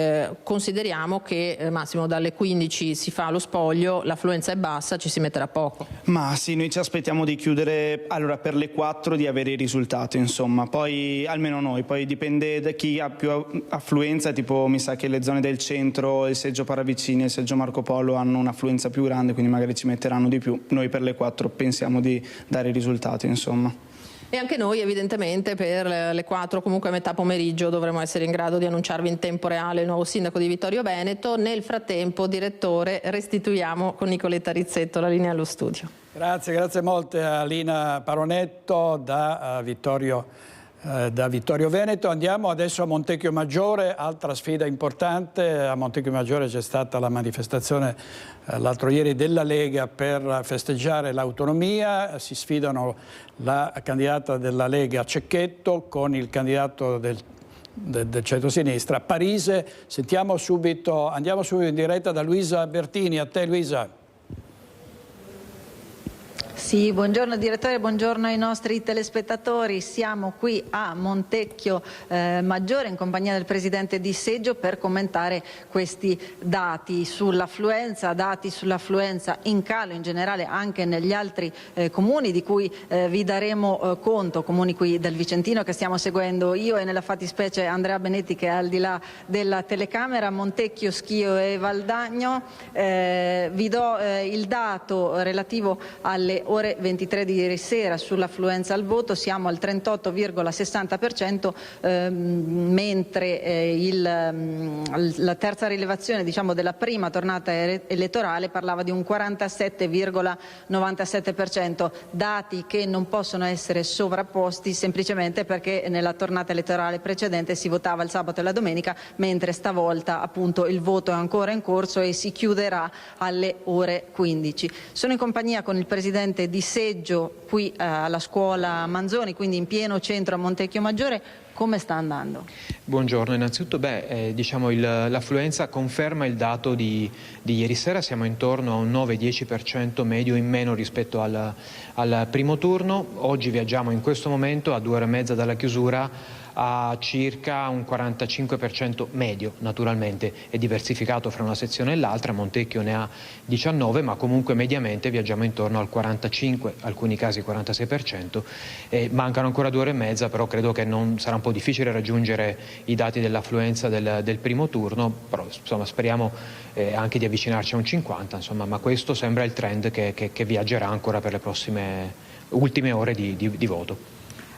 K: Consideriamo che Massimo dalle 15 si fa lo spoglio, l'affluenza è bassa, ci si metterà poco.
L: Ma sì, noi ci aspettiamo di chiudere allora per le 4 di avere i risultati, insomma, poi almeno noi, poi dipende da chi ha più affluenza, tipo mi sa che le zone del centro, il seggio Paravicini e il seggio Marco Polo hanno un'affluenza più grande, quindi magari ci metteranno di più. Noi per le 4 pensiamo di dare i risultati, insomma.
K: E anche noi evidentemente per le 4, comunque a metà pomeriggio, dovremo essere in grado di annunciarvi in tempo reale il nuovo sindaco di Vittorio Veneto. Nel frattempo, direttore, restituiamo con Nicoletta Rizzetto la linea allo studio.
A: Grazie molte a Lina Paronetto da Vittorio Veneto. Andiamo adesso a Montecchio Maggiore, altra sfida importante. A Montecchio Maggiore c'è stata la manifestazione l'altro ieri della Lega per festeggiare l'autonomia. Si sfidano la candidata della Lega Cecchetto con il candidato del centro-sinistra Parise. Andiamo subito in diretta da Luisa Bertini. A te Luisa.
M: Sì, buongiorno direttore, buongiorno ai nostri telespettatori. Siamo qui a Montecchio Maggiore in compagnia del presidente di seggio per commentare questi dati sull'affluenza in calo in generale anche negli altri comuni di cui vi daremo conto, comuni qui del Vicentino che stiamo seguendo io e nella fattispecie Andrea Benetti che è al di là della telecamera, Montecchio, Schio e Valdagno. Vi do il dato relativo alle ore 23 di ieri sera sull'affluenza al voto, siamo al 38,60%, mentre la terza rilevazione della prima tornata elettorale parlava di un 47,97%, dati che non possono essere sovrapposti semplicemente perché nella tornata elettorale precedente si votava il sabato e la domenica, mentre stavolta appunto il voto è ancora in corso e si chiuderà alle ore 15. Sono in compagnia con il presidente di seggio qui alla scuola Manzoni, quindi in pieno centro a Montecchio Maggiore. Come sta andando?
N: Buongiorno, innanzitutto l'affluenza conferma il dato di ieri sera, siamo intorno a un 9-10% medio in meno rispetto al primo turno. Oggi viaggiamo in questo momento a 2 ore e mezza dalla chiusura a circa un 45% medio, naturalmente è diversificato fra una sezione e l'altra, Montecchio ne ha 19, ma comunque mediamente viaggiamo intorno al 45, alcuni casi 46%, mancano ancora 2 ore e mezza, però credo che non sarà un po' difficile raggiungere i dati dell'affluenza del primo turno, però insomma speriamo anche di avvicinarci a un 50, insomma, ma questo sembra il trend che viaggerà ancora per le ultime ore di voto.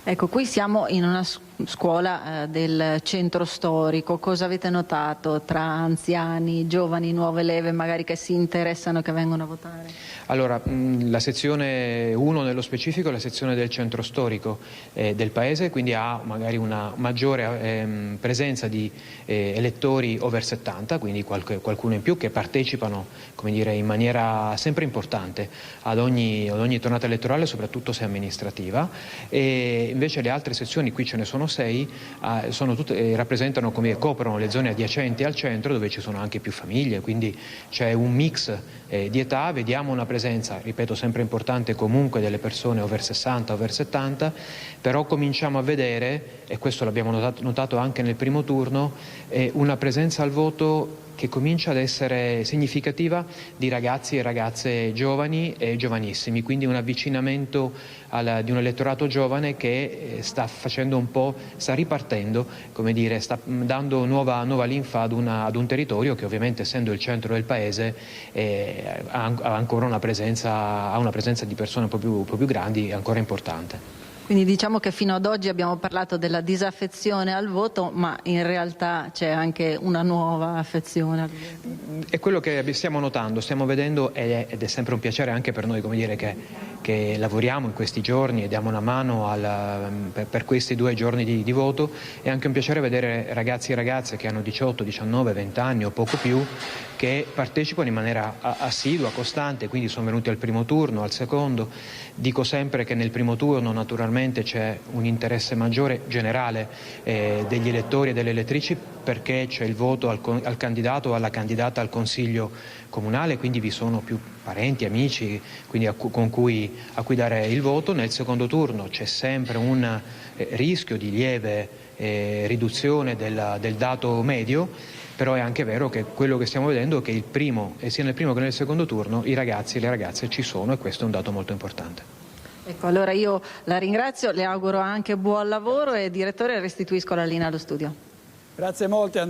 M: Ecco, qui siamo in una scuola del centro storico. Cosa avete notato tra anziani, giovani, nuove leve magari che si interessano, che vengono a votare?
N: Allora, la sezione 1 nello specifico è la sezione del centro storico del paese, quindi ha magari una maggiore presenza di elettori over 70, quindi qualcuno in più che partecipano, come dire, in maniera sempre importante ad ogni tornata elettorale, soprattutto se amministrativa. E invece le altre sezioni, qui ce ne sono 6, rappresentano, coprono le zone adiacenti al centro, dove ci sono anche più famiglie, quindi c'è un mix di età. Vediamo una presenza, ripeto, sempre importante comunque delle persone over 60, over 70, però cominciamo a vedere, e questo l'abbiamo notato anche nel primo turno, una presenza al voto che comincia ad essere significativa di ragazzi e ragazze giovani e giovanissimi, quindi un avvicinamento di un elettorato giovane che sta ripartendo, come dire, sta dando nuova linfa ad un territorio che ovviamente, essendo il centro del paese, ha ancora una presenza di persone un po' più grandi, ancora importante.
M: Quindi diciamo che fino ad oggi abbiamo parlato della disaffezione al voto, ma in realtà c'è anche una nuova affezione al voto.
N: È quello che stiamo notando, stiamo vedendo, ed è sempre un piacere anche per noi, come dire, che lavoriamo in questi giorni e diamo una mano per questi 2 giorni di voto. È anche un piacere vedere ragazzi e ragazze che hanno 18, 19, 20 anni o poco più, che partecipano in maniera assidua, costante, quindi sono venuti al primo turno, al secondo. Dico sempre che nel primo turno naturalmente c'è un interesse maggiore generale degli elettori e delle elettrici, perché c'è il voto al candidato o alla candidata al Consiglio comunale, quindi vi sono più parenti, amici, quindi a cui dare il voto. Nel secondo turno c'è sempre un rischio di lieve riduzione del dato medio, però è anche vero che quello che stiamo vedendo è che sia nel primo che nel secondo turno i ragazzi e le ragazze ci sono, e questo è un dato molto importante.
M: Ecco, allora io la ringrazio, le auguro anche buon lavoro e direttore, restituisco la linea allo studio.
A: Grazie molte,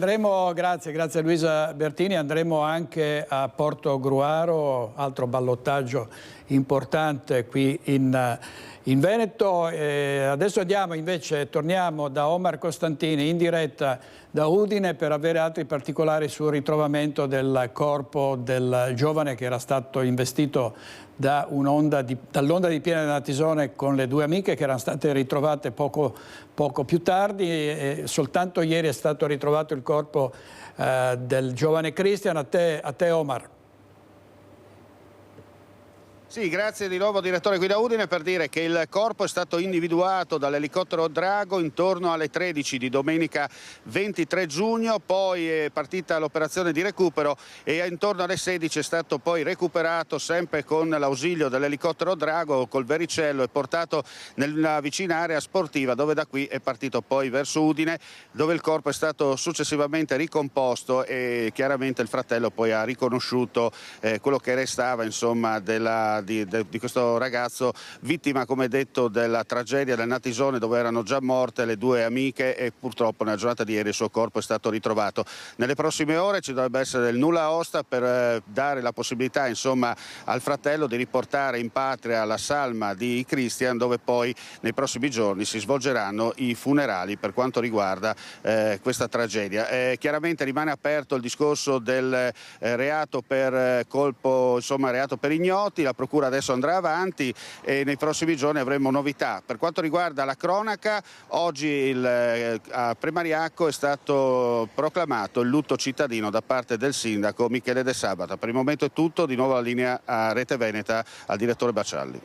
A: grazie a Luisa Bertini, andremo anche a Portogruaro, altro ballottaggio importante qui in Veneto. Adesso torniamo da Omar Costantini in diretta da Udine per avere altri particolari sul ritrovamento del corpo del giovane che era stato investito dall'onda di piena Natisone con le 2 amiche, che erano state ritrovate poco più tardi. Soltanto ieri è stato ritrovato il corpo del giovane Christian. A te Omar.
D: Sì, grazie di nuovo direttore qui da Udine, per dire che il corpo è stato individuato dall'elicottero Drago intorno alle 13 di domenica 23 giugno, poi è partita l'operazione di recupero e intorno alle 16 è stato poi recuperato sempre con l'ausilio dell'elicottero Drago col vericello e portato nella vicina area sportiva, dove da qui è partito poi verso Udine, dove il corpo è stato successivamente ricomposto e chiaramente il fratello poi ha riconosciuto quello che restava, insomma, di questo ragazzo vittima, come detto, della tragedia del Natisone, dove erano già morte le 2 amiche, e purtroppo nella giornata di ieri il suo corpo è stato ritrovato. Nelle prossime ore ci dovrebbe essere il nulla osta per dare la possibilità, insomma, al fratello di riportare in patria la salma di Christian, dove poi nei prossimi giorni si svolgeranno i funerali per quanto riguarda questa tragedia. Chiaramente rimane aperto il discorso del reato per colpo, insomma reato per ignoti. La procura adesso andrà avanti e nei prossimi giorni avremo novità. Per quanto riguarda la cronaca, oggi a Premariacco è stato proclamato il lutto cittadino da parte del sindaco Michele De Sabata. Per il momento è tutto, di nuovo la linea a Rete Veneta al direttore Baccialli.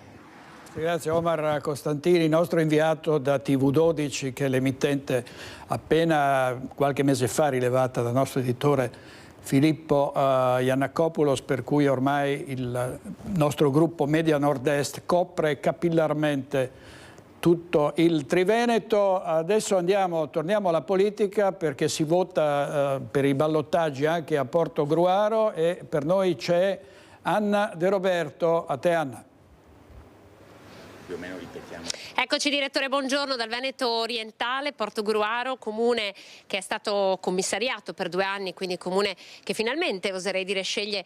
A: Grazie Omar Costantini, nostro inviato da TV12, che è l'emittente appena qualche mese fa rilevata dal nostro editore Filippo Iannacopoulos, per cui ormai il nostro gruppo Media Nord-Est copre capillarmente tutto il Triveneto. Adesso torniamo alla politica, perché si vota per i ballottaggi anche a Portogruaro e per noi c'è Anna De Roberto. A te Anna.
O: Più o meno ripetiamo. Eccoci direttore, buongiorno dal Veneto orientale, Portogruaro, comune che è stato commissariato per 2 anni, quindi comune che finalmente, oserei dire, sceglie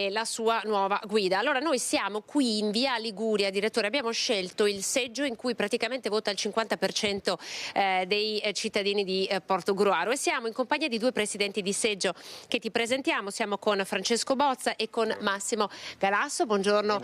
O: la sua nuova guida. Allora noi siamo qui in via Liguria, direttore, abbiamo scelto il seggio in cui praticamente vota il 50% dei cittadini di Portogruaro e siamo in compagnia di 2 presidenti di seggio che ti presentiamo, siamo con Francesco Bozza e con Massimo Galasso. Buongiorno.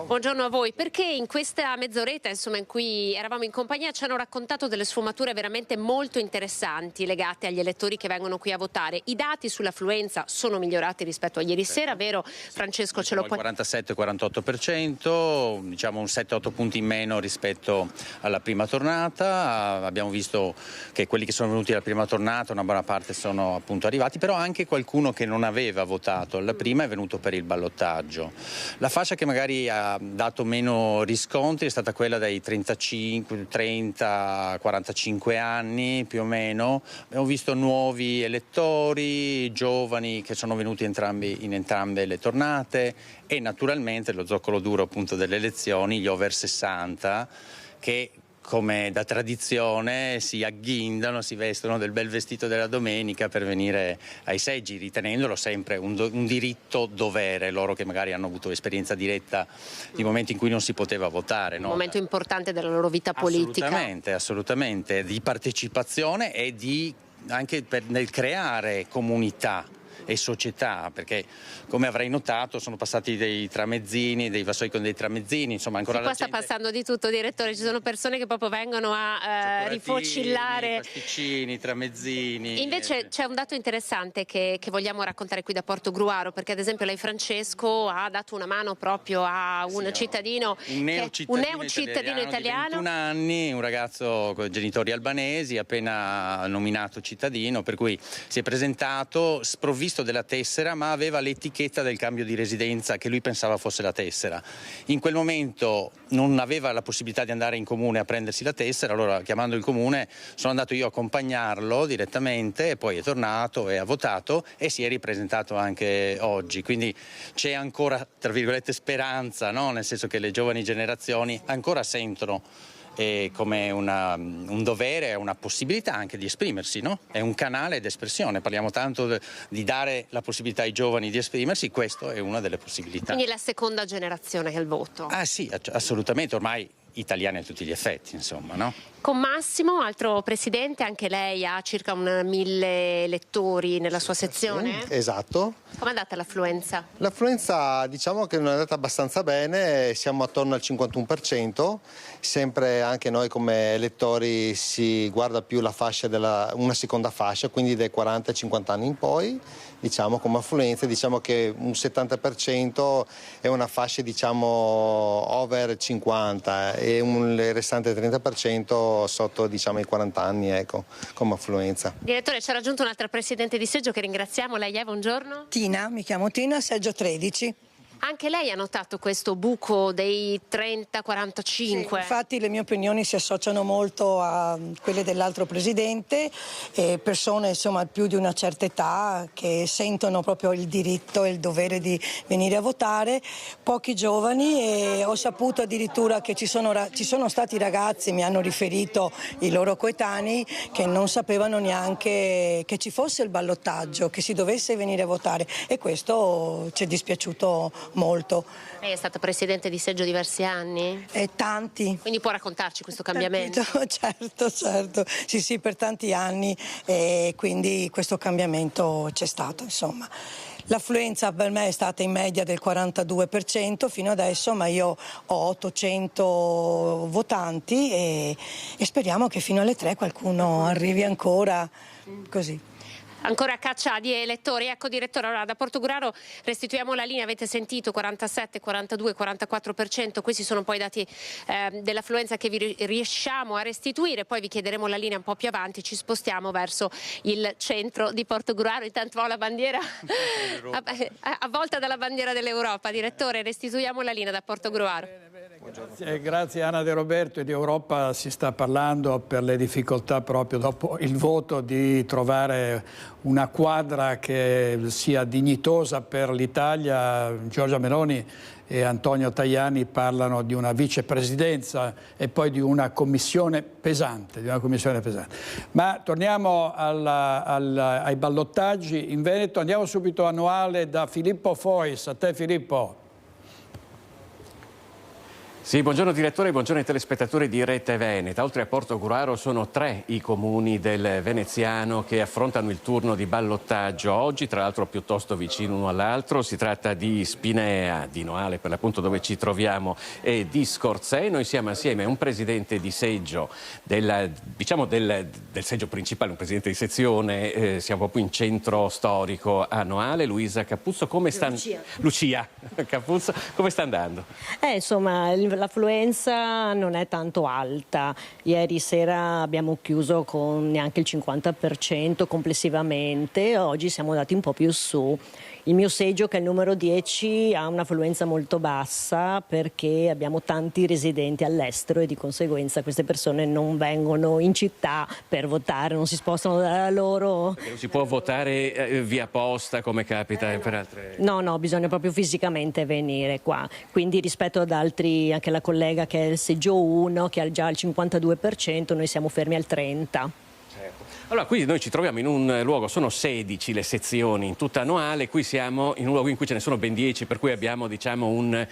O: Buongiorno a voi, perché in questa mezz'oretta insomma in cui eravamo in compagnia ci hanno raccontato delle sfumature veramente molto interessanti legate agli elettori che vengono qui a votare. I dati sull'affluenza sono migliorati rispetto a ieri sera, vero Francesco? Ce lo puoi...
P: Il 47-48%, diciamo un 7-8 punti in meno rispetto alla prima tornata. Abbiamo visto che quelli che sono venuti alla prima tornata, una buona parte sono appunto arrivati, però anche qualcuno che non aveva votato alla prima è venuto per il ballottaggio. La fascia che magari ha dato meno riscontri è stata quella dai 30-45 anni più o meno. Abbiamo visto nuovi elettori, giovani che sono venuti in entrambe le tornate e naturalmente lo zoccolo duro appunto delle elezioni, gli over 60 che come da tradizione si agghindano, si vestono del bel vestito della domenica per venire ai seggi, ritenendolo sempre un diritto dovere, loro che magari hanno avuto esperienza diretta di momenti in cui non si poteva votare.
O: Un momento importante della loro vita politica.
P: Assolutamente, di partecipazione e anche nel creare comunità e società, perché come avrai notato sono passati dei tramezzini, dei vassoi con dei tramezzini, insomma ancora la gente...
O: Qua sta passando di tutto, direttore, ci sono persone che proprio vengono a rifocillare
P: pasticcini, tramezzini.
O: Invece c'è un dato interessante che vogliamo raccontare qui da Portogruaro, perché ad esempio lei Francesco ha dato una mano proprio a un cittadino,
P: un neocittadino italiano di 21 anni, un ragazzo con genitori albanesi, appena nominato cittadino, per cui si è presentato sprovvisto della tessera, ma aveva l'etichetta del cambio di residenza che lui pensava fosse la tessera. In quel momento non aveva la possibilità di andare in comune a prendersi la tessera, allora chiamando il comune sono andato io a accompagnarlo direttamente e poi è tornato e ha votato e si è ripresentato anche oggi, quindi c'è ancora tra virgolette speranza, no? Nel senso che le giovani generazioni ancora sentono come un dovere, una possibilità anche di esprimersi, no? È un canale d'espressione, parliamo tanto di dare la possibilità ai giovani di esprimersi, questo è una delle possibilità.
O: Quindi la seconda generazione che è il voto.
P: Ah sì, assolutamente, ormai italiani a tutti gli effetti, insomma, no?
O: Con Massimo, altro presidente, anche lei ha circa 1000 elettori nella sua sezione.
Q: Sì, esatto.
O: Com'è andata l'affluenza?
Q: L'affluenza diciamo che non è andata abbastanza bene, siamo attorno al 51%, sempre anche noi come elettori si guarda più la fascia una seconda fascia, quindi dai 40 ai 50 anni in poi, diciamo come affluenza, diciamo che un 70% è una fascia diciamo over 50 e il restante 30% sotto diciamo i 40 anni, ecco, come affluenza.
O: Direttore, ci ha raggiunto un'altra presidente di seggio che ringraziamo, lei è, buongiorno.
R: Tina, mi chiamo Tina, seggio 13.
O: Anche lei ha notato questo buco dei 30-45?
R: Sì, infatti le mie opinioni si associano molto a quelle dell'altro presidente, persone insomma più di una certa età che sentono proprio il diritto e il dovere di venire a votare, pochi giovani e ho saputo addirittura che ci sono stati ragazzi, mi hanno riferito i loro coetanei, che non sapevano neanche che ci fosse il ballottaggio, che si dovesse venire a votare e questo ci è dispiaciuto molto.
O: Lei è stata presidente di seggio diversi anni?
R: Tanti.
O: Quindi può raccontarci questo cambiamento?
R: Certo, sì, per tanti anni e quindi questo cambiamento c'è stato, insomma. L'affluenza per me è stata in media del 42% fino adesso, ma io ho 800 votanti e speriamo che fino alle 3 qualcuno arrivi ancora così.
O: Ancora a caccia di elettori. Ecco direttore, allora da Portogruaro restituiamo la linea, avete sentito 47, 42, 44%, questi sono poi i dati dell'affluenza che vi riusciamo a restituire, poi vi chiederemo la linea un po' più avanti, ci spostiamo verso il centro di Portogruaro, intanto ho la bandiera avvolta dalla bandiera dell'Europa. Direttore, restituiamo la linea da Portogruaro.
A: Grazie Anna De Roberto. E di Europa si sta parlando per le difficoltà proprio dopo il voto di trovare una quadra che sia dignitosa per l'Italia. Giorgia Meloni e Antonio Tajani parlano di una vicepresidenza e poi di una commissione pesante. Ma torniamo ai ballottaggi in Veneto. Andiamo subito a Noale da Filippo Fois. A te Filippo.
S: Sì, buongiorno direttore, buongiorno ai telespettatori di Rete Veneta. Oltre a Portogruaro sono 3 i comuni del veneziano che affrontano il turno di ballottaggio oggi, tra l'altro piuttosto vicino uno all'altro. Si tratta di Spinea, di Noale per l'appunto dove ci troviamo, e di Scorzè. Noi siamo assieme a un presidente di seggio del seggio principale, un presidente di sezione, siamo proprio in centro storico a Noale. Lucia Capuzzo, come sta? Lucia Capuzzo, come sta andando?
T: Insomma, l'affluenza non è tanto alta. Ieri sera abbiamo chiuso con neanche il 50% complessivamente, oggi siamo andati un po' più su. Il mio seggio, che è il numero 10, ha un'affluenza molto bassa perché abbiamo tanti residenti all'estero e di conseguenza queste persone non vengono in città per votare, non si spostano da loro.
S: Perché non si può votare via posta come capita per altre...
T: No, bisogna proprio fisicamente venire qua. Quindi rispetto ad altri, anche la collega che è il seggio 1, che ha già il 52%, noi siamo fermi al 30%.
S: Allora, qui noi ci troviamo in un luogo, sono 16 le sezioni in tutta Noale, qui siamo in un luogo in cui ce ne sono ben 10, per cui abbiamo uno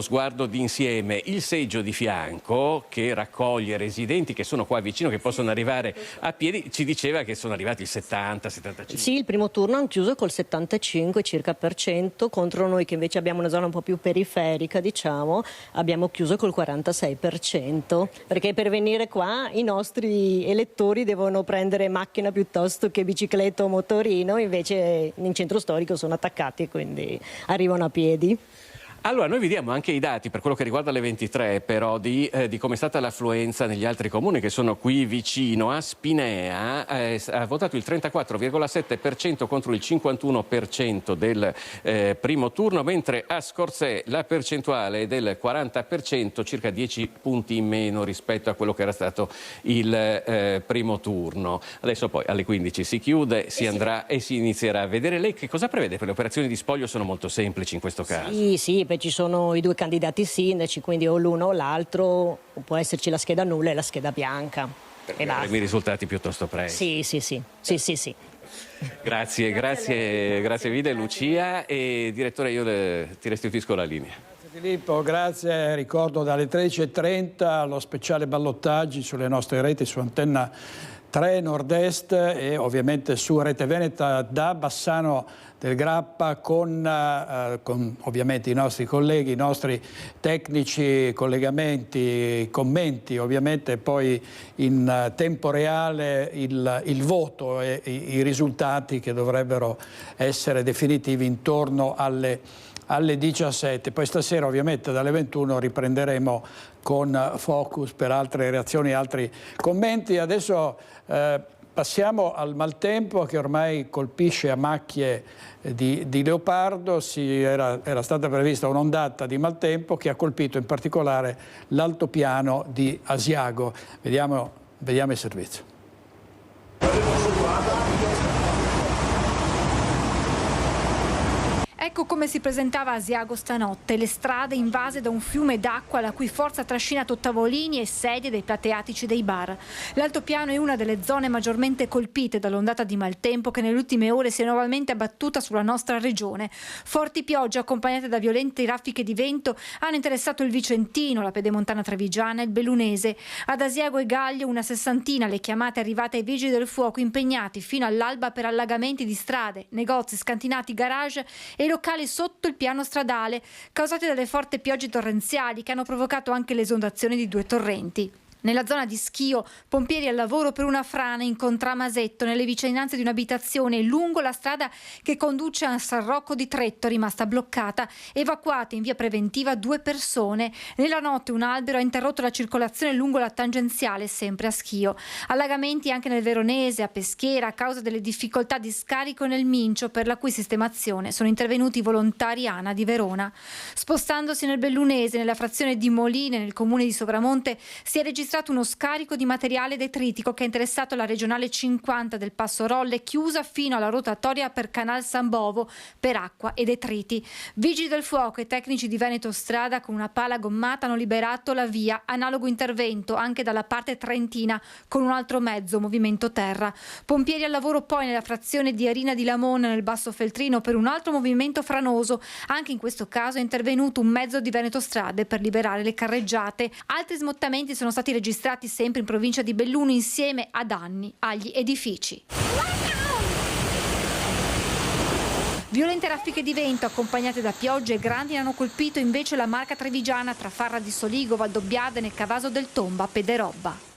S: sguardo d'insieme. Il seggio di fianco, che raccoglie residenti che sono qua vicino, che possono arrivare a piedi, ci diceva che sono arrivati il 70-75%.
T: Sì, il primo turno hanno chiuso col 75 circa per cento, contro noi che invece abbiamo una zona un po' più periferica, diciamo, abbiamo chiuso col 46%, perché per venire qua i nostri elettori devono prendere macchina piuttosto che bicicletta o motorino, invece in centro storico sono attaccati e quindi arrivano a piedi.
S: Allora, noi vediamo anche i dati per quello che riguarda le 23, però, di come è stata l'affluenza negli altri comuni che sono qui vicino. A Spinea ha votato il 34,7% contro il 51% del primo turno, mentre a Scorzè la percentuale è del 40%, circa 10 punti in meno rispetto a quello che era stato il primo turno. Adesso poi alle 15 si chiude, si andrà e si inizierà a vedere. Lei che cosa prevede per le operazioni di spoglio? Sono molto semplici in questo caso.
T: Sì, ci sono i 2 candidati sindaci, quindi o l'uno o l'altro, può esserci la scheda nulla e la scheda bianca.
S: Perché avremo i risultati piuttosto presto.
T: Sì.
S: Grazie Vide, Lucia, e direttore, io ti restituisco la linea.
A: Grazie Filippo, grazie. Ricordo dalle 13:30 lo speciale ballottaggi sulle nostre reti, su Antenna 3 Nord-Est e ovviamente su Rete Veneta da Bassano del Grappa con ovviamente i nostri colleghi, i nostri tecnici, collegamenti, commenti, ovviamente poi in tempo reale il voto e i risultati che dovrebbero essere definitivi intorno alle 17. Poi stasera ovviamente dalle 21 riprenderemo con Focus per altre reazioni, altri commenti. Adesso passiamo al maltempo che ormai colpisce a macchie di leopardo. Era stata prevista un'ondata di maltempo che ha colpito in particolare l'altopiano di Asiago. Vediamo il servizio.
U: Ecco come si presentava Asiago stanotte, le strade invase da un fiume d'acqua la cui forza ha trascinato tavolini e sedie dei plateatici dei bar. L'altopiano è una delle zone maggiormente colpite dall'ondata di maltempo che nelle ultime ore si è nuovamente abbattuta sulla nostra regione. Forti piogge accompagnate da violenti raffiche di vento hanno interessato il Vicentino, la Pedemontana Trevigiana e il Bellunese. Ad Asiago e Gaglio una 60 le chiamate arrivate ai vigili del fuoco impegnati fino all'alba per allagamenti di strade, negozi, scantinati, garage e locali sotto il piano stradale, causati dalle forti piogge torrenziali che hanno provocato anche l'esondazione di 2 torrenti. Nella zona di Schio, pompieri al lavoro per una frana in Contramasetto, nelle vicinanze di un'abitazione lungo la strada che conduce a San Rocco di Tretto, rimasta bloccata. Evacuate in via preventiva 2 persone. Nella notte un albero ha interrotto la circolazione lungo la tangenziale, sempre a Schio. Allagamenti anche nel Veronese, a Peschiera, a causa delle difficoltà di scarico nel Mincio, per la cui sistemazione sono intervenuti i volontari ANA di Verona. Spostandosi nel Bellunese, nella frazione di Moline, nel comune di Sopramonte, si è registrato uno scarico di materiale detritico che ha interessato la regionale 50 del Passo Rolle, chiusa fino alla rotatoria per Canal San Bovo per acqua e detriti. Vigili del fuoco e tecnici di Veneto Strada con una pala gommata hanno liberato la via. Analogo intervento anche dalla parte trentina con un altro mezzo, movimento terra. Pompieri al lavoro poi nella frazione di Arina di Lamona nel Basso Feltrino per un altro movimento franoso. Anche in questo caso è intervenuto un mezzo di Veneto Strade per liberare le carreggiate. Altri smottamenti sono stati registrati sempre in provincia di Belluno insieme a danni agli edifici. Violente raffiche di vento accompagnate da piogge e grandini hanno colpito invece la Marca Trevigiana tra Farra di Soligo, Valdobbiadene e Cavaso del Tomba, Pederobba.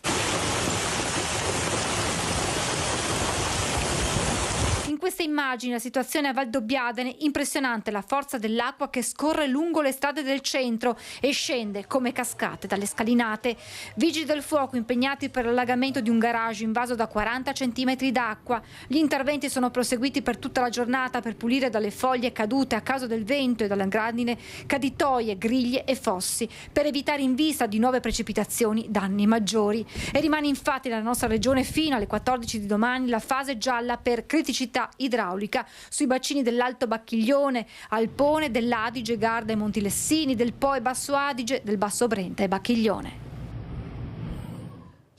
U: In queste immagini la situazione a Valdobbiadene, impressionante la forza dell'acqua che scorre lungo le strade del centro e scende come cascate dalle scalinate. Vigili del fuoco impegnati per l'allagamento di un garage invaso da 40 centimetri d'acqua. Gli interventi sono proseguiti per tutta la giornata per pulire dalle foglie cadute a causa del vento e dalla grandine caditoie, griglie e fossi, per evitare in vista di nuove precipitazioni danni maggiori. E rimane infatti nella nostra regione fino alle 14 di domani la fase gialla per criticità idraulica sui bacini dell'Alto Bacchiglione, Alpone, dell'Adige, Garda e Montilessini, del Po e Basso Adige, del Basso Brenta e Bacchiglione.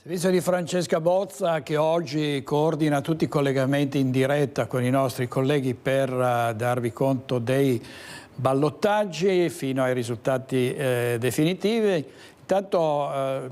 A: Servizio di Francesca Bozza che oggi coordina tutti i collegamenti in diretta con i nostri colleghi per darvi conto dei ballottaggi fino ai risultati definitivi. Intanto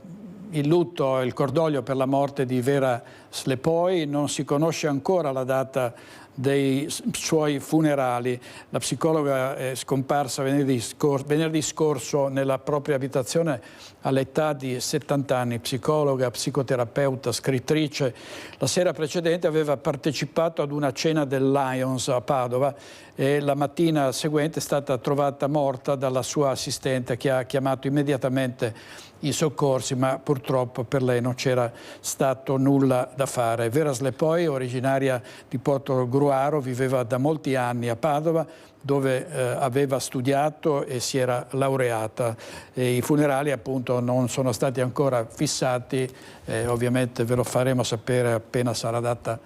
A: il lutto e il cordoglio per la morte di Vera Slepoi, non si conosce ancora la data dei suoi funerali. La psicologa è scomparsa venerdì scorso nella propria abitazione all'età di 70 anni, psicologa, psicoterapeuta, scrittrice. La sera precedente aveva partecipato ad una cena del Lions a Padova e la mattina seguente è stata trovata morta dalla sua assistente che ha chiamato immediatamente i soccorsi, ma purtroppo per lei non c'era stato nulla da fare. Vera Slepoi, originaria di Portogruaro, viveva da molti anni a Padova, dove aveva studiato e si era laureata. E i funerali appunto non sono stati ancora fissati, ovviamente ve lo faremo sapere appena sarà data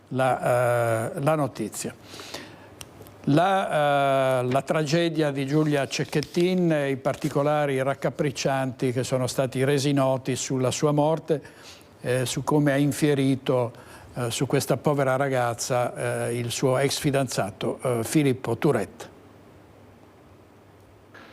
A: la notizia. La tragedia di Giulia Cecchettin, i particolari raccapriccianti che sono stati resi noti sulla sua morte, su come ha infierito su questa povera ragazza il suo ex fidanzato Filippo Turetta.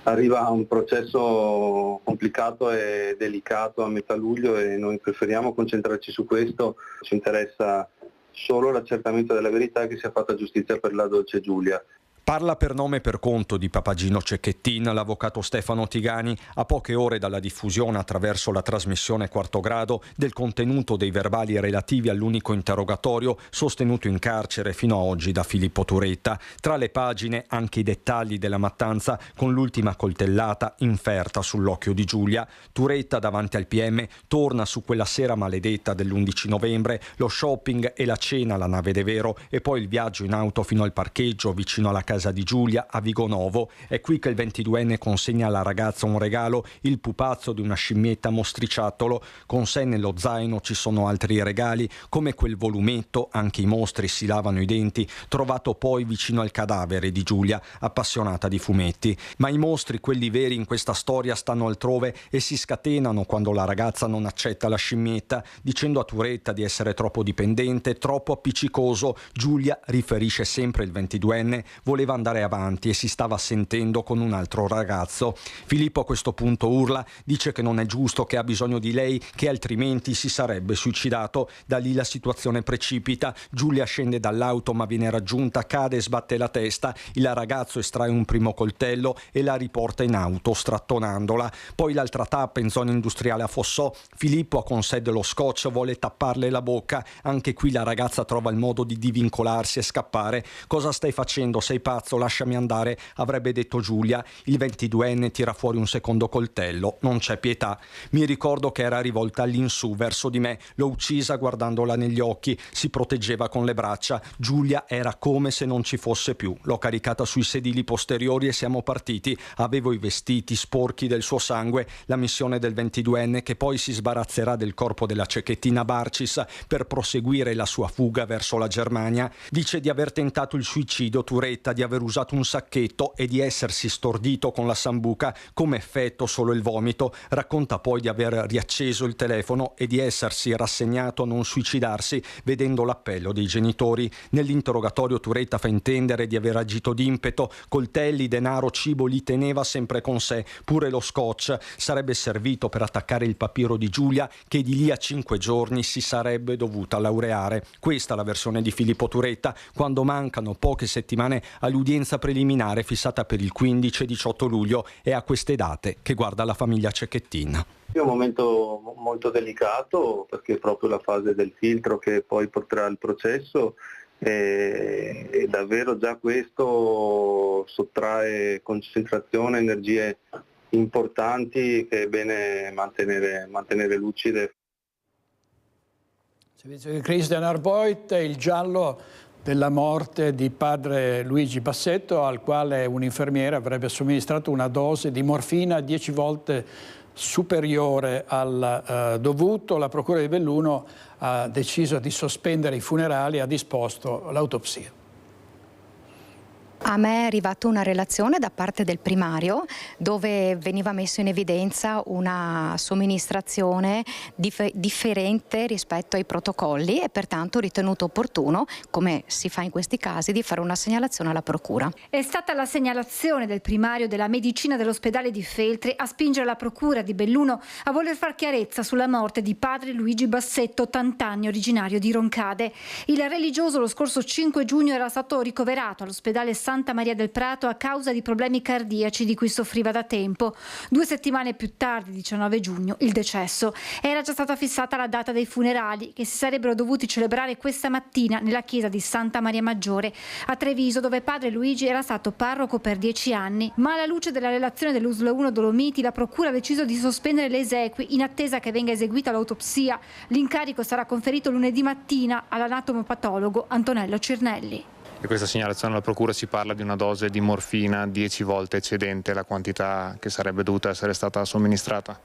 C: Arriva un processo complicato e delicato a metà luglio e noi preferiamo concentrarci su questo. Ci interessa solo l'accertamento della verità e che sia fatta giustizia per la dolce Giulia.
F: Parla per nome e per conto di Papagino Cecchettin l'avvocato Stefano Tigani a poche ore dalla diffusione attraverso la trasmissione Quarto Grado del contenuto dei verbali relativi all'unico interrogatorio sostenuto in carcere fino a oggi da Filippo Turetta. Tra le pagine anche i dettagli della mattanza con l'ultima coltellata inferta sull'occhio di Giulia. Turetta davanti al PM torna su quella sera maledetta dell'11 novembre, lo shopping e la cena alla Nave de Vero e poi il viaggio in auto fino al parcheggio vicino alla casa di Giulia a Vigonovo. È qui che il 22enne consegna alla ragazza un regalo, il pupazzo di una scimmietta mostriciattolo. Con sé nello zaino ci sono altri regali come quel volumetto, anche i mostri si lavano i denti, trovato poi vicino al cadavere di Giulia, appassionata di fumetti. Ma i mostri, quelli veri in questa storia, stanno altrove e si scatenano quando la ragazza non accetta la scimmietta, dicendo a Turetta di essere troppo dipendente, troppo appiccicoso. Giulia, riferisce sempre il 22enne, voleva voleva andare avanti e si stava sentendo con un altro ragazzo. Filippo a questo punto urla, dice che non è giusto, che ha bisogno di lei, che altrimenti si sarebbe suicidato. Da lì la situazione precipita, Giulia scende dall'auto ma viene raggiunta, cade e sbatte la testa, il ragazzo estrae un primo coltello e la riporta in auto strattonandola. Poi l'altra tappa in zona industriale a Fossò, Filippo ha con sé dello scotch, vuole tapparle la bocca, anche qui la ragazza trova il modo di divincolarsi e scappare. Cosa stai facendo? Sei pazzo? Lasciami andare, avrebbe detto Giulia. Il 22enne tira fuori un secondo coltello, non c'è pietà. Mi ricordo che era rivolta all'insù verso di me, l'ho uccisa guardandola negli occhi, si proteggeva con le braccia. Giulia era come se non ci fosse più. L'ho caricata sui sedili posteriori e siamo partiti. Avevo i vestiti sporchi del suo sangue. La missione del 22enne, che poi si sbarazzerà del corpo della cecchettina Barcis per proseguire la sua fuga verso la Germania. Dice di aver tentato il suicidio Turetta, di aver usato un sacchetto e di essersi stordito con la sambuca, come effetto solo il vomito. Racconta poi di aver riacceso il telefono e di essersi rassegnato a non suicidarsi vedendo l'appello dei genitori. Nell'interrogatorio Turetta fa intendere di aver agito d'impeto, coltelli, denaro, cibo li teneva sempre con sé, pure lo scotch sarebbe servito per attaccare il papiro di Giulia, che di lì a 5 giorni si sarebbe dovuta laureare. Questa è la versione di Filippo Turetta, quando mancano poche settimane all'udienza preliminare fissata per il 15 e 18 luglio. È a queste date che guarda la famiglia Cecchettin.
C: È un momento molto delicato, perché è proprio la fase del filtro che poi porterà al processo, e davvero già questo sottrae concentrazione, energie importanti che è bene mantenere lucide.
A: Servizio di Christian Arboit, il giallo della morte di padre Luigi Bassetto, al quale un'infermiera avrebbe somministrato una dose di morfina 10 volte superiore al dovuto. La Procura di Belluno ha deciso di sospendere i funerali e ha disposto l'autopsia.
E: A me è arrivata una relazione da parte del primario dove veniva messo in evidenza una somministrazione differente rispetto ai protocolli e pertanto ho ritenuto opportuno, come si fa in questi casi, di fare una segnalazione alla Procura.
U: È stata la segnalazione del primario della medicina dell'ospedale di Feltri a spingere la Procura di Belluno a voler far chiarezza sulla morte di padre Luigi Bassetto, 80 anni, originario di Roncade. Il religioso lo scorso 5 giugno era stato ricoverato all'ospedale Santa Maria del Prato a causa di problemi cardiaci di cui soffriva da tempo. 2 settimane più tardi, 19 giugno, il decesso. Era già stata fissata la data dei funerali, che si sarebbero dovuti celebrare questa mattina nella chiesa di Santa Maria Maggiore a Treviso, dove padre Luigi era stato parroco per 10 anni. Ma alla luce della relazione dell'USL 1 Dolomiti, la Procura ha deciso di sospendere le esequie in attesa che venga eseguita l'autopsia. L'incarico sarà conferito lunedì mattina all'anatomopatologo Antonello Cirnelli.
V: E questa segnalazione alla Procura si parla di una dose di morfina 10 volte eccedente la quantità che sarebbe dovuta essere stata somministrata?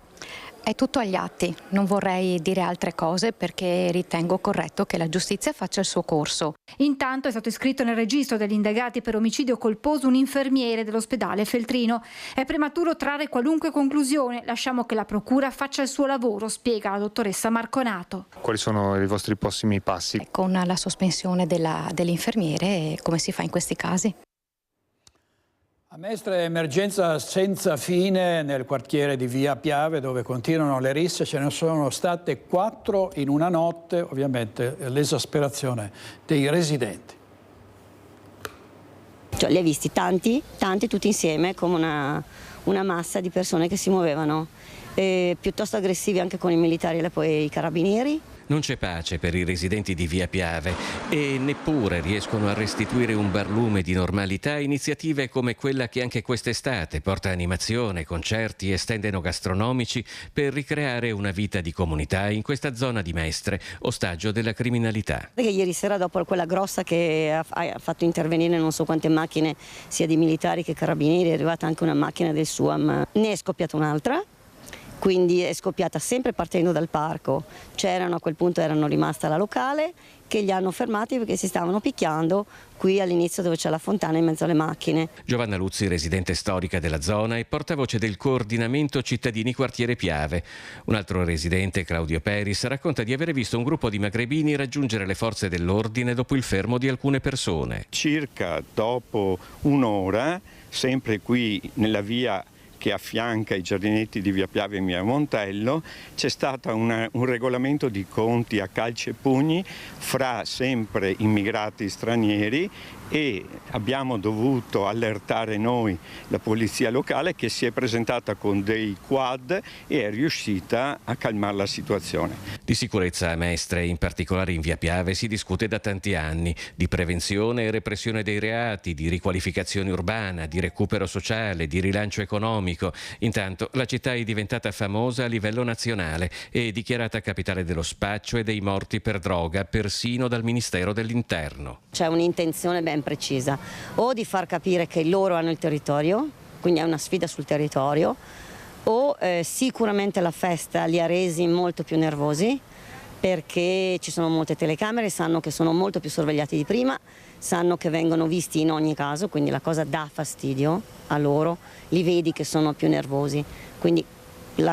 E: È tutto agli atti, non vorrei dire altre cose perché ritengo corretto che la giustizia faccia il suo corso.
U: Intanto è stato iscritto nel registro degli indagati per omicidio colposo un infermiere dell'ospedale Feltrino. È prematuro trarre qualunque conclusione, lasciamo che la Procura faccia il suo lavoro, spiega la dottoressa Marconato.
V: Quali sono i vostri prossimi passi?
E: Con la sospensione dell'infermiere, come si fa in questi casi.
A: A Mestre emergenza senza fine nel quartiere di Via Piave, dove continuano le risse. Ce ne sono state 4 in una notte, ovviamente l'esasperazione dei residenti.
W: Cioè, li hai visti tanti tutti insieme, come una massa di persone che si muovevano, piuttosto aggressivi anche con i militari e poi i carabinieri.
S: Non c'è pace per i residenti di Via Piave e neppure riescono a restituire un barlume di normalità a iniziative come quella che anche quest'estate porta animazione, concerti e stand enogastronomici per ricreare una vita di comunità in questa zona di Mestre, ostaggio della criminalità.
W: Perché ieri sera, dopo quella grossa che ha fatto intervenire non so quante macchine, sia di militari che carabinieri, è arrivata anche una macchina del SUAM, ne è scoppiata un'altra. quindi è scoppiata sempre partendo dal parco. A quel punto erano rimasta la locale, che li hanno fermati perché si stavano picchiando qui all'inizio dove c'è la fontana in mezzo alle macchine.
S: Giovanna Luzzi, residente storica della zona e portavoce del coordinamento cittadini quartiere Piave. Un altro residente, Claudio Peris, racconta di avere visto un gruppo di magrebini raggiungere le forze dell'ordine dopo il fermo di alcune persone.
G: Circa dopo un'ora, sempre qui nella via che affianca i giardinetti di via Piave e via Montello, c'è stato un regolamento di conti a calci e pugni fra sempre immigrati stranieri e abbiamo dovuto allertare noi la polizia locale, che si è presentata con dei quad e è riuscita a calmare la situazione.
S: Di sicurezza a Mestre, in particolare in via Piave, si discute da tanti anni, di prevenzione e repressione dei reati, di riqualificazione urbana, di recupero sociale, di rilancio economico. Intanto la città è diventata famosa a livello nazionale e dichiarata capitale dello spaccio e dei morti per droga, persino dal Ministero dell'Interno.
W: C'è un'intenzione ben precisa, o di far capire che loro hanno il territorio, quindi è una sfida sul territorio, o sicuramente la festa li ha resi molto più nervosi, perché ci sono molte telecamere, sanno che sono molto più sorvegliati di prima, sanno che vengono visti in ogni caso, quindi la cosa dà fastidio a loro, li vedi che sono più nervosi, quindi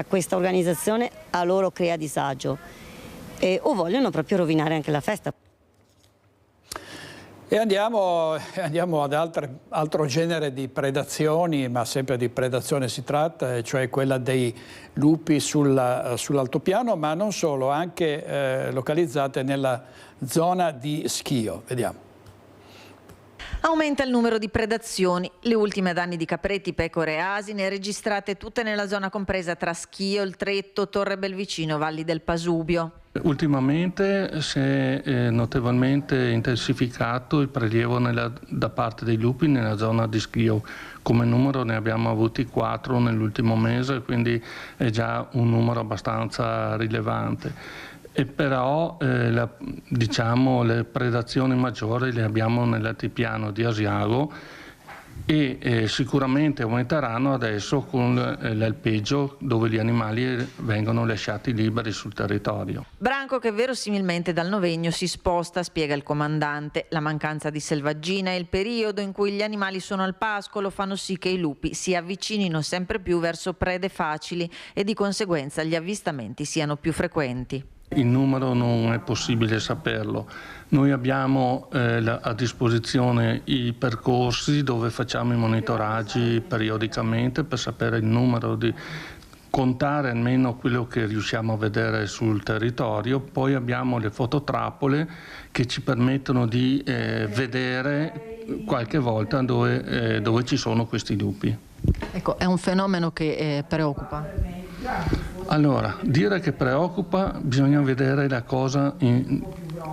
W: questa organizzazione a loro crea disagio o vogliono proprio rovinare anche la festa.
A: E andiamo ad altro genere di predazioni, ma sempre di predazione si tratta, cioè quella dei lupi sull'altopiano, ma non solo, anche localizzate nella zona di Schio. Vediamo.
M: Aumenta il numero di predazioni. Le ultime danni di capretti, pecore e asine registrate tutte nella zona compresa tra Schio, il Tretto, Torre Belvicino, Valli del Pasubio.
H: Ultimamente si è notevolmente intensificato il prelievo da parte dei lupi nella zona di Schio. Come numero ne abbiamo avuti 4 nell'ultimo mese, quindi è già un numero abbastanza rilevante. E però le predazioni maggiori le abbiamo nell'altipiano di Asiago e sicuramente aumenteranno adesso con l'alpeggio, dove gli animali vengono lasciati liberi sul territorio.
M: Branco che verosimilmente dal Novegno si sposta, spiega il comandante. La mancanza di selvaggina e il periodo in cui gli animali sono al pascolo fanno sì che i lupi si avvicinino sempre più verso prede facili e di conseguenza gli avvistamenti siano più frequenti.
H: Il numero non è possibile saperlo. Noi abbiamo a disposizione i percorsi dove facciamo i monitoraggi periodicamente per sapere il numero, di contare almeno quello che riusciamo a vedere sul territorio. Poi abbiamo le fototrappole che ci permettono di vedere qualche volta dove ci sono questi lupi.
K: Ecco, è un fenomeno che preoccupa?
H: Allora, dire che preoccupa, bisogna vedere la cosa in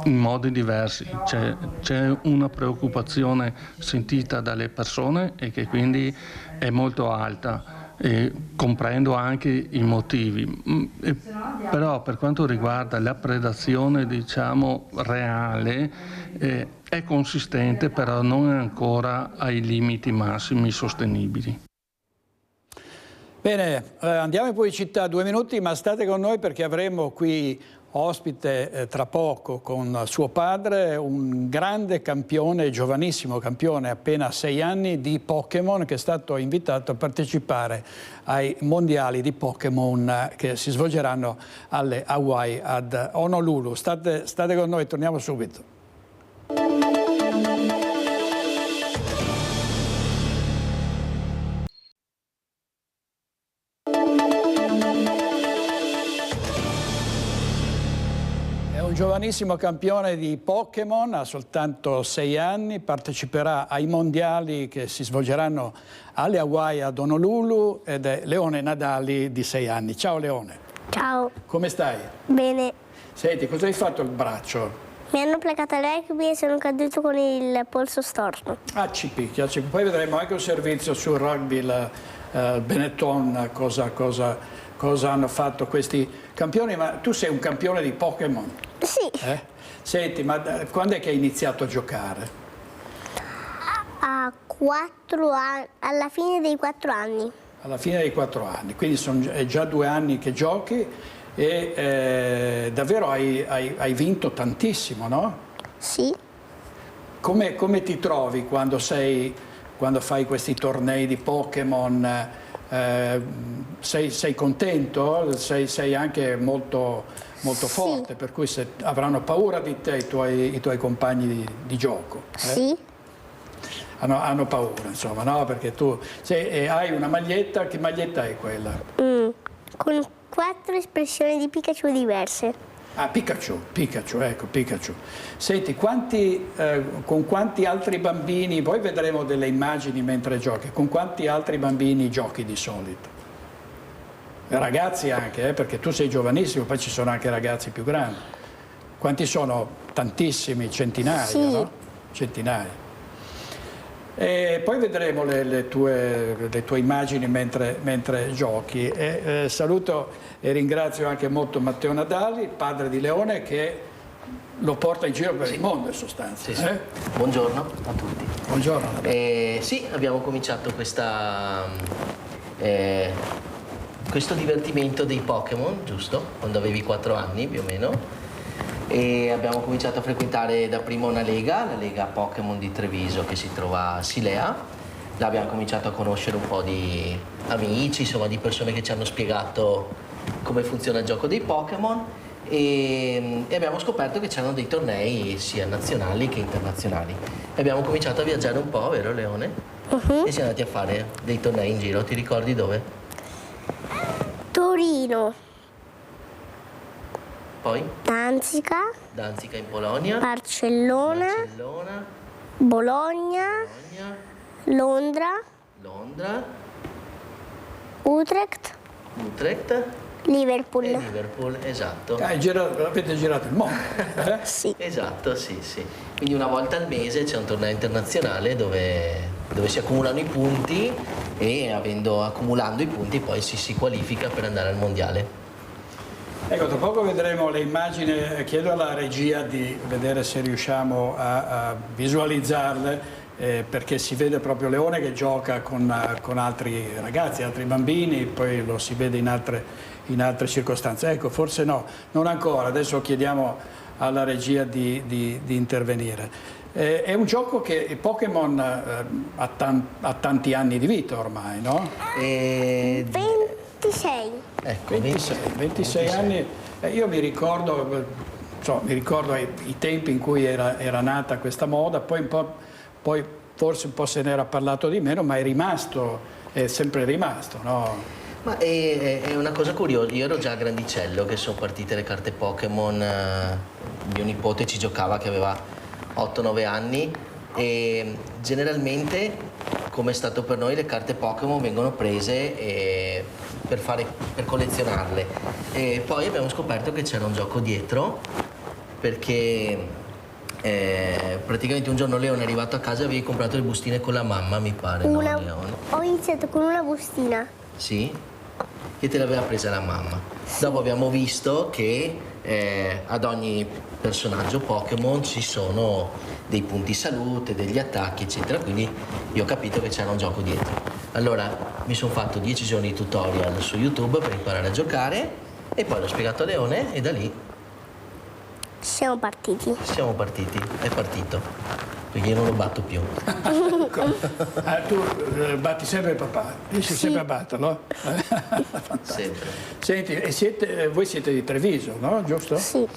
H: modi diversi. C'è una preoccupazione sentita dalle persone e che quindi è molto alta. E comprendo anche i motivi, però per quanto riguarda la predazione reale è consistente, però non è ancora ai limiti massimi sostenibili.
A: Bene, andiamo in pubblicità 2 minuti, ma state con noi perché avremo qui ospite tra poco con suo padre un grande campione, giovanissimo campione, appena 6 anni, di Pokémon, che è stato invitato a partecipare ai mondiali di Pokémon che si svolgeranno alle Hawaii ad Honolulu. State con noi, torniamo subito. Giovanissimo campione di Pokémon, ha soltanto 6 anni, parteciperà ai mondiali che si svolgeranno alle Hawaii ad Honolulu ed è Leone Nadali di 6 anni. Ciao Leone.
I: Ciao.
A: Come stai?
I: Bene.
A: Senti, cosa hai fatto al braccio?
I: Mi hanno placato al rugby e sono caduto con il polso storto.
A: Picchia. Poi vedremo anche un servizio sul rugby, il Benetton, cosa hanno fatto questi campioni. Ma tu sei un campione di Pokémon?
I: Sì.
A: Senti, ma quando è che hai iniziato a giocare?
I: A 4 anni, alla fine dei 4 anni.
A: Alla fine dei 4 anni, quindi è già 2 anni che giochi e davvero hai vinto tantissimo, no?
I: Sì.
A: Come ti trovi quando fai questi tornei di Pokémon? Sei contento? Sei anche molto forte, per cui avranno paura di te i tuoi compagni di gioco?
I: Sì.
A: Hanno paura, insomma, no? Perché tu hai una maglietta, che maglietta è quella?
I: Con 4 espressioni di Pikachu diverse.
A: Ah, Pikachu, ecco, Pikachu. Senti, con quanti altri bambini, poi vedremo delle immagini mentre giochi, con quanti altri bambini giochi di solito? Ragazzi anche, perché tu sei giovanissimo, poi ci sono anche ragazzi più grandi. Quanti sono? Tantissimi, centinaia, sì. No? Centinaia. E poi vedremo le tue immagini mentre giochi. Saluto e ringrazio anche molto Matteo Nadali, il padre di Leone, che lo porta in giro per il mondo in sostanza.
B: Sì. Buongiorno a tutti.
A: Buongiorno.
B: Sì, abbiamo cominciato questo divertimento dei Pokémon, giusto? Quando avevi 4 anni più o meno. E abbiamo cominciato a frequentare dapprima una lega, la Lega Pokémon di Treviso, che si trova a Silea. Là abbiamo cominciato a conoscere un po' di amici, insomma di persone che ci hanno spiegato come funziona il gioco dei Pokémon e abbiamo scoperto che c'erano dei tornei sia nazionali che internazionali. E abbiamo cominciato a viaggiare un po', vero Leone? E siamo andati a fare dei tornei in giro, ti ricordi dove?
I: Torino.
B: Poi?
I: Danzica
B: in Polonia.
I: Barcellona. Bologna. Londra. Utrecht. Liverpool.
B: Esatto.
A: Avete girato il mondo.
I: Sì.
B: Esatto, sì. Quindi una volta al mese c'è un torneo internazionale dove si accumulano i punti e accumulando i punti poi si qualifica per andare al mondiale.
A: Ecco, tra poco vedremo le immagini, chiedo alla regia di vedere se riusciamo a visualizzarle, perché si vede proprio Leone che gioca con altri ragazzi, altri bambini, poi lo si vede in altre circostanze. Ecco, forse no, non ancora, adesso chiediamo alla regia di intervenire. È un gioco che Pokémon ha tanti anni di vita ormai, no?
I: 26.
B: Ecco,
A: 26 anni. Io mi ricordo i tempi in cui era nata questa moda, poi forse un po' se n'era parlato di meno, ma è sempre rimasto, no?
B: Ma è una cosa curiosa, io ero già grandicello che sono partite le carte Pokémon, mio nipote ci giocava che aveva 8-9 anni e generalmente, come è stato per noi, le carte Pokémon vengono prese per collezionarle e poi abbiamo scoperto che c'era un gioco dietro perché praticamente un giorno Leone è arrivato a casa e avevi comprato le bustine con la mamma, mi pare, no Leone?
I: Ho iniziato con una bustina.
B: Sì? Che te l'aveva presa la mamma. Sì. Dopo abbiamo visto che ad ogni personaggio Pokémon ci sono dei punti salute, degli attacchi eccetera, quindi io ho capito che c'era un gioco dietro. Allora mi sono fatto 10 giorni di tutorial su YouTube per imparare a giocare e poi l'ho spiegato a Leone e da lì
I: siamo partiti,
B: è partito, perché io non lo batto più.
A: Tu batti sempre il papà, riesci sempre a batterlo?
B: Sempre.
A: Senti, voi siete di Treviso, no? Giusto?
B: Sì,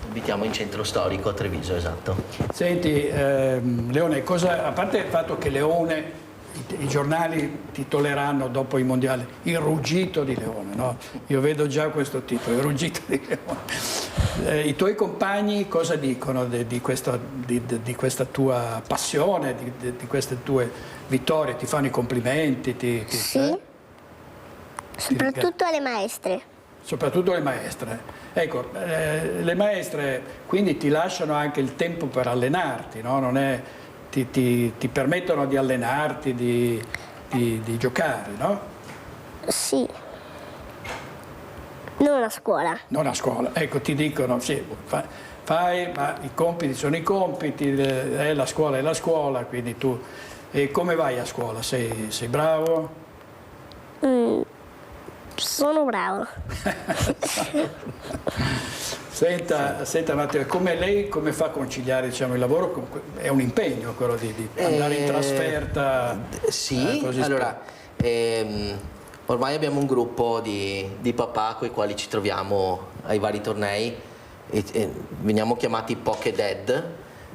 B: abitiamo in centro storico a Treviso, esatto.
A: Senti, Leone, a parte il fatto che Leone, i giornali titoleranno dopo i mondiali il ruggito di Leone, no? Io vedo già questo titolo, il ruggito di Leone. I tuoi compagni cosa dicono di questa tua passione, di queste tue vittorie? Ti fanno i complimenti?
I: Sì, soprattutto alle maestre.
A: Soprattutto le maestre. Ecco, le maestre quindi ti lasciano anche il tempo per allenarti, no? Non è, ti permettono di allenarti, di giocare, no?
I: Sì. Non a scuola.
A: Non a scuola, ecco, ti dicono, sì, fai, ma i compiti sono i compiti, la scuola è la scuola, quindi tu... E come vai a scuola? Sei bravo?
I: Sono bravo.
A: Senta Matteo, come fa a conciliare, diciamo, il lavoro? È un impegno quello di andare in trasferta?
B: Sì, allora ormai abbiamo un gruppo di papà con i quali ci troviamo ai vari tornei e veniamo chiamati Poké Dad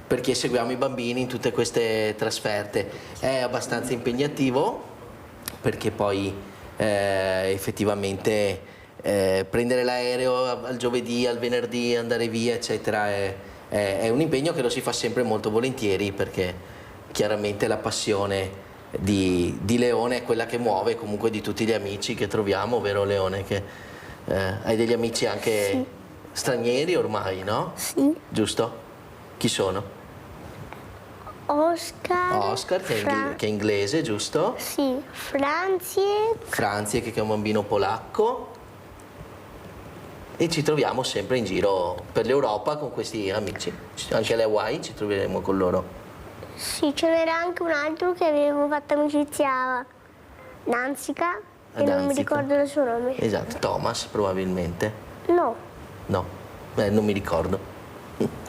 B: perché seguiamo i bambini in tutte queste trasferte. È abbastanza impegnativo perché poi effettivamente prendere l'aereo al giovedì, al venerdì, andare via, eccetera, è un impegno che lo si fa sempre molto volentieri perché chiaramente la passione di Leone è quella che muove comunque di tutti gli amici che troviamo, vero Leone? Che hai degli amici anche stranieri ormai, no?
I: Sì.
B: Giusto? Chi sono?
I: Oscar
B: che è inglese, giusto?
I: Sì,
B: Franzie che è un bambino polacco. E ci troviamo sempre in giro per l'Europa con questi amici. Anche alle Hawaii ci troveremo con loro.
I: Sì, ce n'era anche un altro che avevo fatto amicizia, Danzica, e non mi ricordo il suo nome.
B: Esatto, Thomas probabilmente.
I: No.
B: No, non mi ricordo.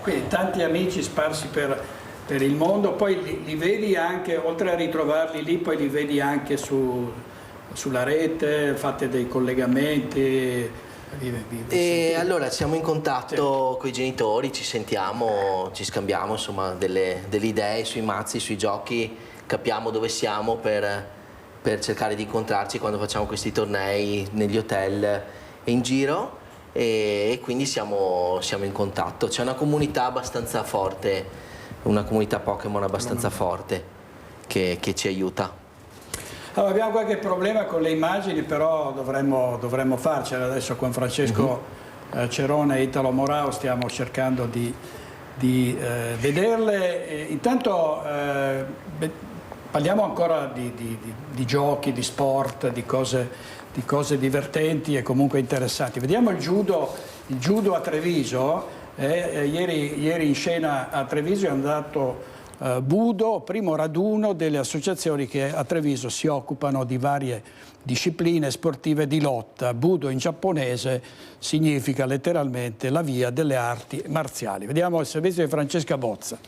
A: Quindi tanti amici sparsi per il mondo, poi li vedi anche, oltre a ritrovarli lì, poi li vedi anche sulla rete, fate dei collegamenti.
B: E allora siamo in contatto con i genitori, ci sentiamo, ci scambiamo insomma delle idee sui mazzi, sui giochi, capiamo dove siamo per cercare di incontrarci quando facciamo questi tornei negli hotel e in giro e quindi siamo in contatto. C'è una comunità abbastanza forte, una comunità Pokémon abbastanza forte che ci aiuta.
A: Allora, abbiamo qualche problema con le immagini, però dovremmo farcela adesso con Francesco Cerone e Italo Morao, stiamo cercando di vederle. Intanto parliamo ancora di giochi, di sport, di cose divertenti e comunque interessanti. Vediamo il judo a Treviso. Ieri in scena a Treviso è andato Budo, primo raduno delle associazioni che a Treviso si occupano di varie discipline sportive di lotta. Budo in giapponese significa letteralmente la via delle arti marziali. Vediamo il servizio di Francesca Bozza.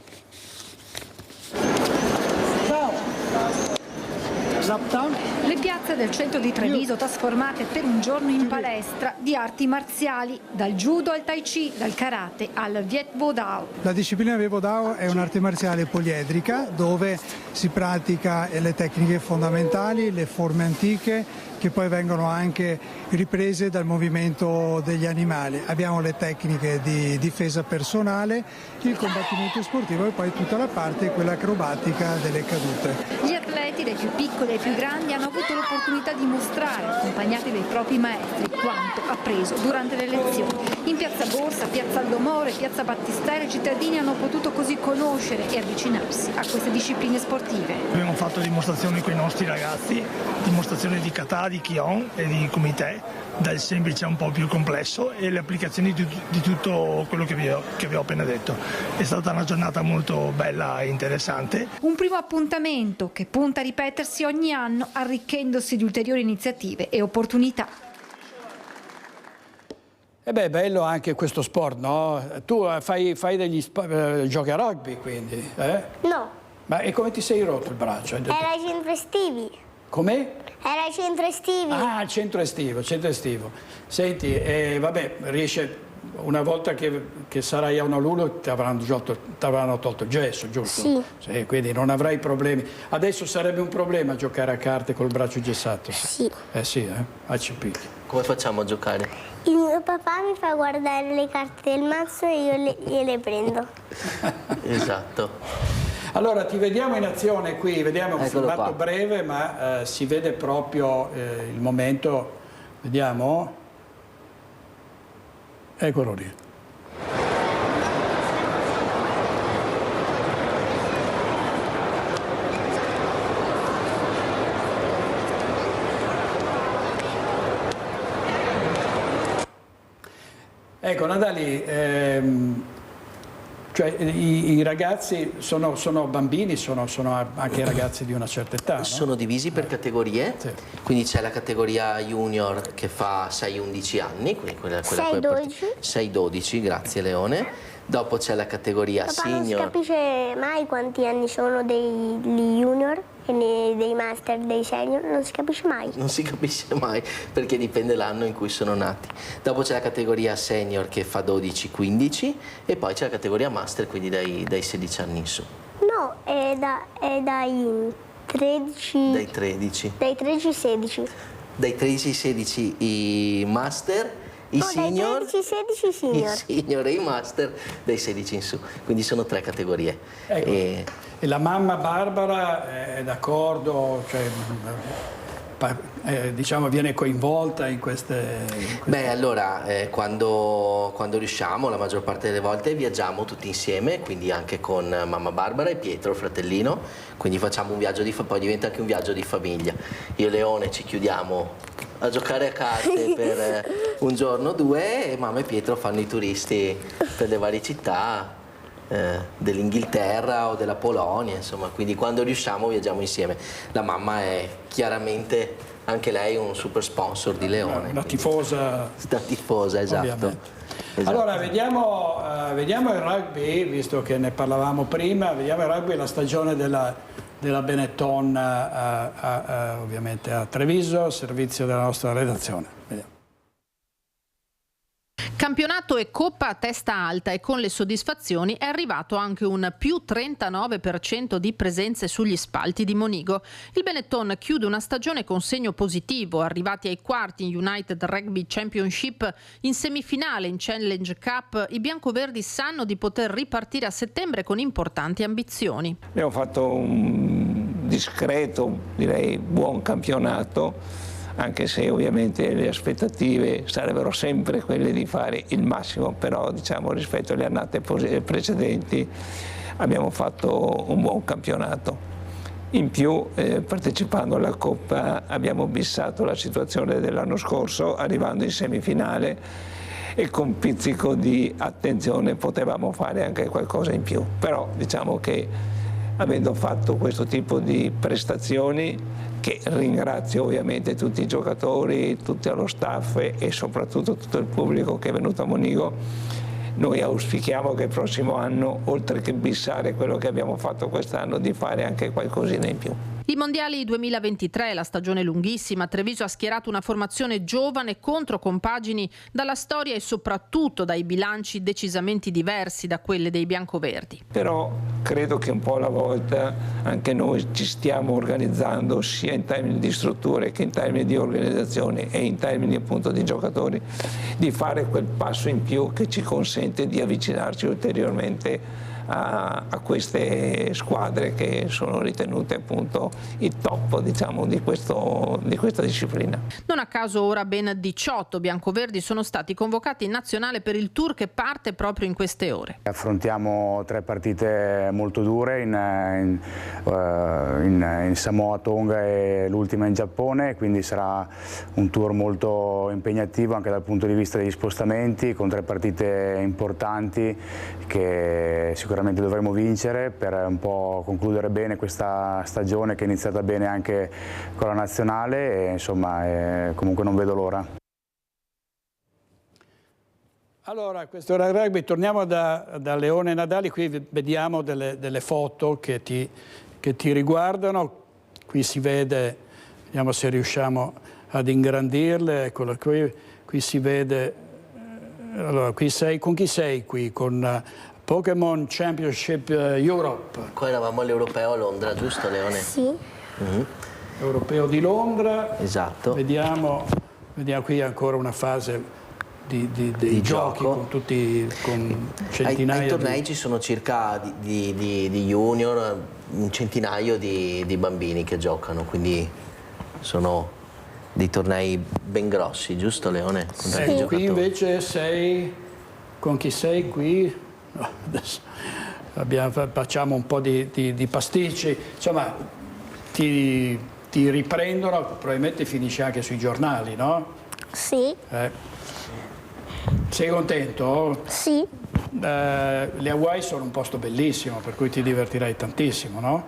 U: Le piazze del centro di Treviso trasformate per un giorno in palestra di arti marziali, dal judo al tai chi, dal karate al Viet Vo Dao.
J: La disciplina Viet Vo Dao è un'arte marziale poliedrica dove si pratica le tecniche fondamentali, le forme antiche che poi vengono anche riprese dal movimento degli animali. Abbiamo le tecniche di difesa personale, il combattimento sportivo e poi tutta la parte, quella acrobatica delle cadute.
U: Gli atleti, dai più piccoli ai più grandi, hanno avuto l'opportunità di mostrare, accompagnati dai propri maestri, quanto appreso durante le lezioni. In piazza Borsa, piazza Aldomoro e piazza Battistero i cittadini hanno potuto così conoscere e avvicinarsi a queste discipline sportive.
L: Abbiamo fatto dimostrazioni con i nostri ragazzi, dimostrazioni di kata, di Kion e di Kumite, dal semplice a un po' più complesso, e le applicazioni di tutto quello che vi ho appena detto. È stata una giornata molto bella e interessante.
U: Un primo appuntamento che punta a ripetersi ogni anno, arricchendosi di ulteriori iniziative e opportunità.
A: E beh, bello anche questo sport, no? Tu fai degli giochi a rugby, quindi?
I: No.
A: Ma e come ti sei rotto il braccio?
I: Era ai centro estivi.
A: Come?
I: Era ai centro estivi.
A: Ah, centro estivo. Senti, vabbè, riesce, una volta che sarai a Honolulu ti avranno tolto il gesso, giusto?
I: Sì.
A: Sì, quindi non avrai problemi. Adesso sarebbe un problema giocare a carte col braccio gessato?
I: Sì.
A: Sì, accipicchi.
B: Come facciamo a giocare?
I: Il mio papà mi fa guardare le carte del mazzo e io le prendo.
B: Esatto.
A: Allora, ti vediamo in azione qui, vediamo un filmato
B: qua.
A: breve, ma si vede proprio il momento. Vediamo. Eccolo lì. Ecco, Natali, Cioè i ragazzi sono bambini, sono anche ragazzi di una certa età, no?
B: Sono divisi per categorie, sì. Quindi c'è la categoria junior che fa 6-11 anni, quindi quella 6-12, grazie Leone. Dopo c'è la categoria
I: Papà,
B: senior.
I: Non si capisce mai quanti anni sono degli junior e dei master, dei senior, non si capisce mai.
B: Non si capisce mai perché dipende l'anno in cui sono nati. Dopo c'è la categoria senior che fa 12-15 e poi c'è la categoria master, quindi dai 16 anni in su.
I: No, è dai 13...
B: Dai 13.
I: Dai 13-16.
B: Dai 13-16 i master. I senior,
I: dai 13-16 senior.
B: I senior e i master dai 16 in su, quindi sono 3 categorie.
A: Ecco. E la mamma Barbara è d'accordo, cioè, diciamo viene coinvolta in queste...
B: Beh, allora, quando riusciamo, la maggior parte delle volte viaggiamo tutti insieme, quindi anche con mamma Barbara e Pietro, il fratellino, quindi facciamo un viaggio poi diventa anche un viaggio di famiglia. Io e Leone ci chiudiamo a giocare a carte per un giorno o 2 e mamma e Pietro fanno i turisti per le varie città dell'Inghilterra o della Polonia, insomma, quindi quando riusciamo viaggiamo insieme. La mamma è chiaramente anche lei un super sponsor di Leone.
A: Una tifosa.
B: Una tifosa, esatto.
A: Allora vediamo il rugby, visto che ne parlavamo prima, vediamo il rugby, la stagione della Benetton ovviamente a Treviso, a servizio della nostra redazione. Vediamo.
K: Campionato e Coppa a testa alta e con le soddisfazioni è arrivato anche un più 39% di presenze sugli spalti di Monigo. Il Benetton chiude una stagione con segno positivo, arrivati ai quarti in United Rugby Championship, in semifinale in Challenge Cup, i biancoverdi sanno di poter ripartire a settembre con importanti ambizioni.
D: Abbiamo fatto un discreto, direi buon campionato, anche se ovviamente le aspettative sarebbero sempre quelle di fare il massimo, però diciamo rispetto alle annate precedenti abbiamo fatto un buon campionato. In più partecipando alla Coppa abbiamo bissato la situazione dell'anno scorso arrivando in semifinale e con pizzico di attenzione potevamo fare anche qualcosa in più, però diciamo che avendo fatto questo tipo di prestazioni, che ringrazio ovviamente tutti i giocatori, tutto lo staff e soprattutto tutto il pubblico che è venuto a Monigo, noi auspichiamo che il prossimo anno, oltre che bissare quello che abbiamo fatto quest'anno, di fare anche qualcosina in più.
K: I mondiali 2023, la stagione lunghissima, Treviso ha schierato una formazione giovane contro compagini dalla storia e soprattutto dai bilanci decisamente diversi da quelle dei biancoverdi.
D: Però credo che un po' alla volta anche noi ci stiamo organizzando sia in termini di strutture che in termini di organizzazione e in termini appunto di giocatori, di fare quel passo in più che ci consente di avvicinarci ulteriormente a queste squadre che sono ritenute appunto il top, diciamo, di questa disciplina.
K: Non a caso ora ben 18 biancoverdi sono stati convocati in nazionale per il tour che parte proprio in queste ore.
N: Affrontiamo 3 partite molto dure in Samoa, Tonga e l'ultima in Giappone, quindi sarà un tour molto impegnativo anche dal punto di vista degli spostamenti, con 3 partite importanti che sicuramente dovremo vincere per un po' concludere bene questa stagione che è iniziata bene anche con la nazionale e insomma comunque non vedo l'ora.
A: Allora, questo era il rugby, torniamo da Leone Nadali, qui vediamo delle foto che ti riguardano, qui si vede, vediamo se riusciamo ad ingrandirle, eccolo qui si vede, allora qui con chi sei qui? Con Pokémon Championship Europe.
B: Qua eravamo all'Europeo a Londra, giusto Leone?
I: Sì.
A: Europeo di Londra.
B: Esatto.
A: Vediamo qui ancora una fase di giochi con centinaia
B: ai tornei ci sono circa di junior un centinaio di bambini che giocano, quindi sono dei tornei ben grossi, giusto Leone?
A: Sì. Qui invece con chi sei qui? Adesso facciamo un po' di pasticci, insomma ti riprendono, probabilmente finisce anche sui giornali, no?
I: Sì.
A: Sei contento?
I: Sì.
A: le Hawaii sono un posto bellissimo, per cui ti divertirai tantissimo, no?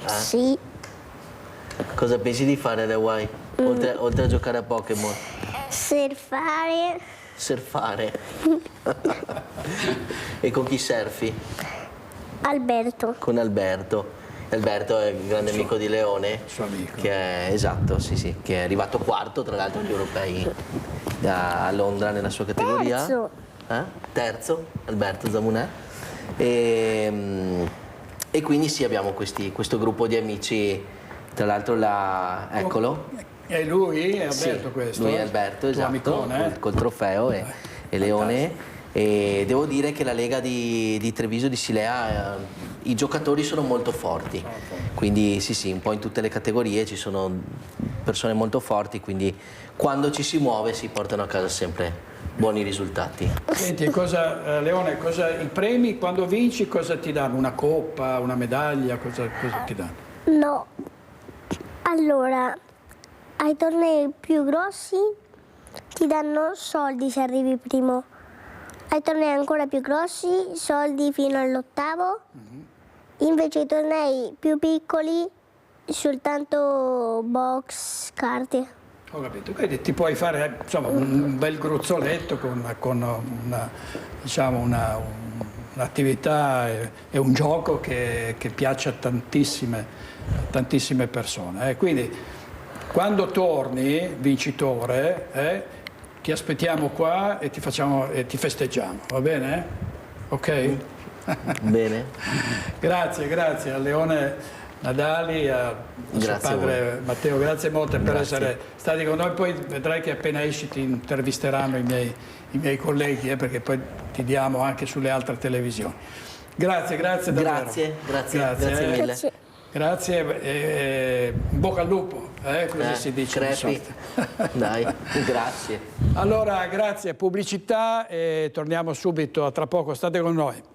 I: Sì.
B: Cosa pensi di fare alle Hawaii, oltre a giocare a Pokémon?
I: Surfare.
B: Surfare. E con chi surfi?
I: Alberto.
B: Con Alberto. Alberto è il grande amico di Leone,
A: suo amico.
B: Che è, esatto, sì, che è arrivato quarto tra l'altro agli europei a Londra nella sua categoria.
I: Terzo.
B: Terzo, Alberto Zamunè. E quindi sì, abbiamo questo gruppo di amici, tra l'altro eccolo.
A: E lui è Alberto,
B: sì,
A: questo?
B: Lui è Alberto, esatto,
A: amicone,
B: col trofeo e Leone. E devo dire che la Lega di Treviso, di Silea, i giocatori sono molto forti, quindi sì, un po' in tutte le categorie ci sono persone molto forti, quindi quando ci si muove si portano a casa sempre buoni risultati.
A: Senti, Leone, i premi quando vinci cosa ti danno? Una coppa, una medaglia, cosa ti danno?
I: No. Allora, ai tornei più grossi ti danno soldi se arrivi primo. Ai tornei ancora più grossi, soldi fino all'ottavo. Invece ai tornei più piccoli, soltanto box, carte.
A: Ho capito, quindi ti puoi fare insomma, un bel gruzzoletto con un'attività e un gioco che piace a tantissime persone. Quindi quando torni vincitore, ti aspettiamo qua e ti festeggiamo, va bene? Ok?
B: Bene.
A: Grazie a Leone Nadali, a suo padre Matteo, grazie molte per essere stati con noi. Poi vedrai che appena esci ti intervisteranno i miei colleghi, perché poi ti diamo anche sulle altre televisioni. Grazie davvero.
B: Grazie mille.
A: Grazie e bocca al lupo, così si dice.
B: Crepi. Dai, grazie.
A: Allora, grazie, pubblicità e torniamo subito, tra poco, state con noi.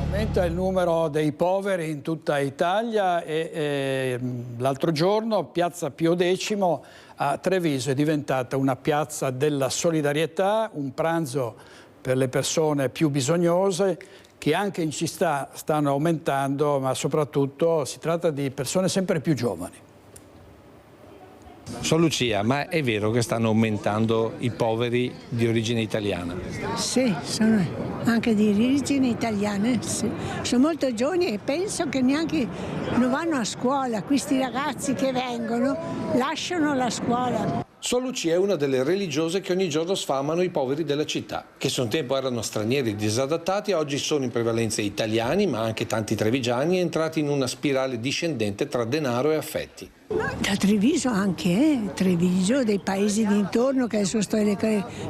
A: Aumenta il numero dei poveri in tutta Italia e l'altro giorno Piazza Pio X a Treviso è diventata una piazza della solidarietà, un pranzo per le persone più bisognose che anche in città stanno aumentando, ma soprattutto si tratta di persone sempre più giovani.
P: Sono Lucia, ma è vero che stanno aumentando i poveri di origine italiana?
Q: Sì, sono anche di origine italiana, sì. Sono molto giovani e penso che neanche non vanno a scuola. Questi ragazzi che vengono lasciano la scuola.
P: Suor Lucia è una delle religiose che ogni giorno sfamano i poveri della città, che se un tempo erano stranieri disadattati, oggi sono in prevalenza italiani, ma anche tanti trevigiani entrati in una spirale discendente tra denaro e affetti.
Q: Da Treviso anche, Treviso, dei paesi dintorno, che adesso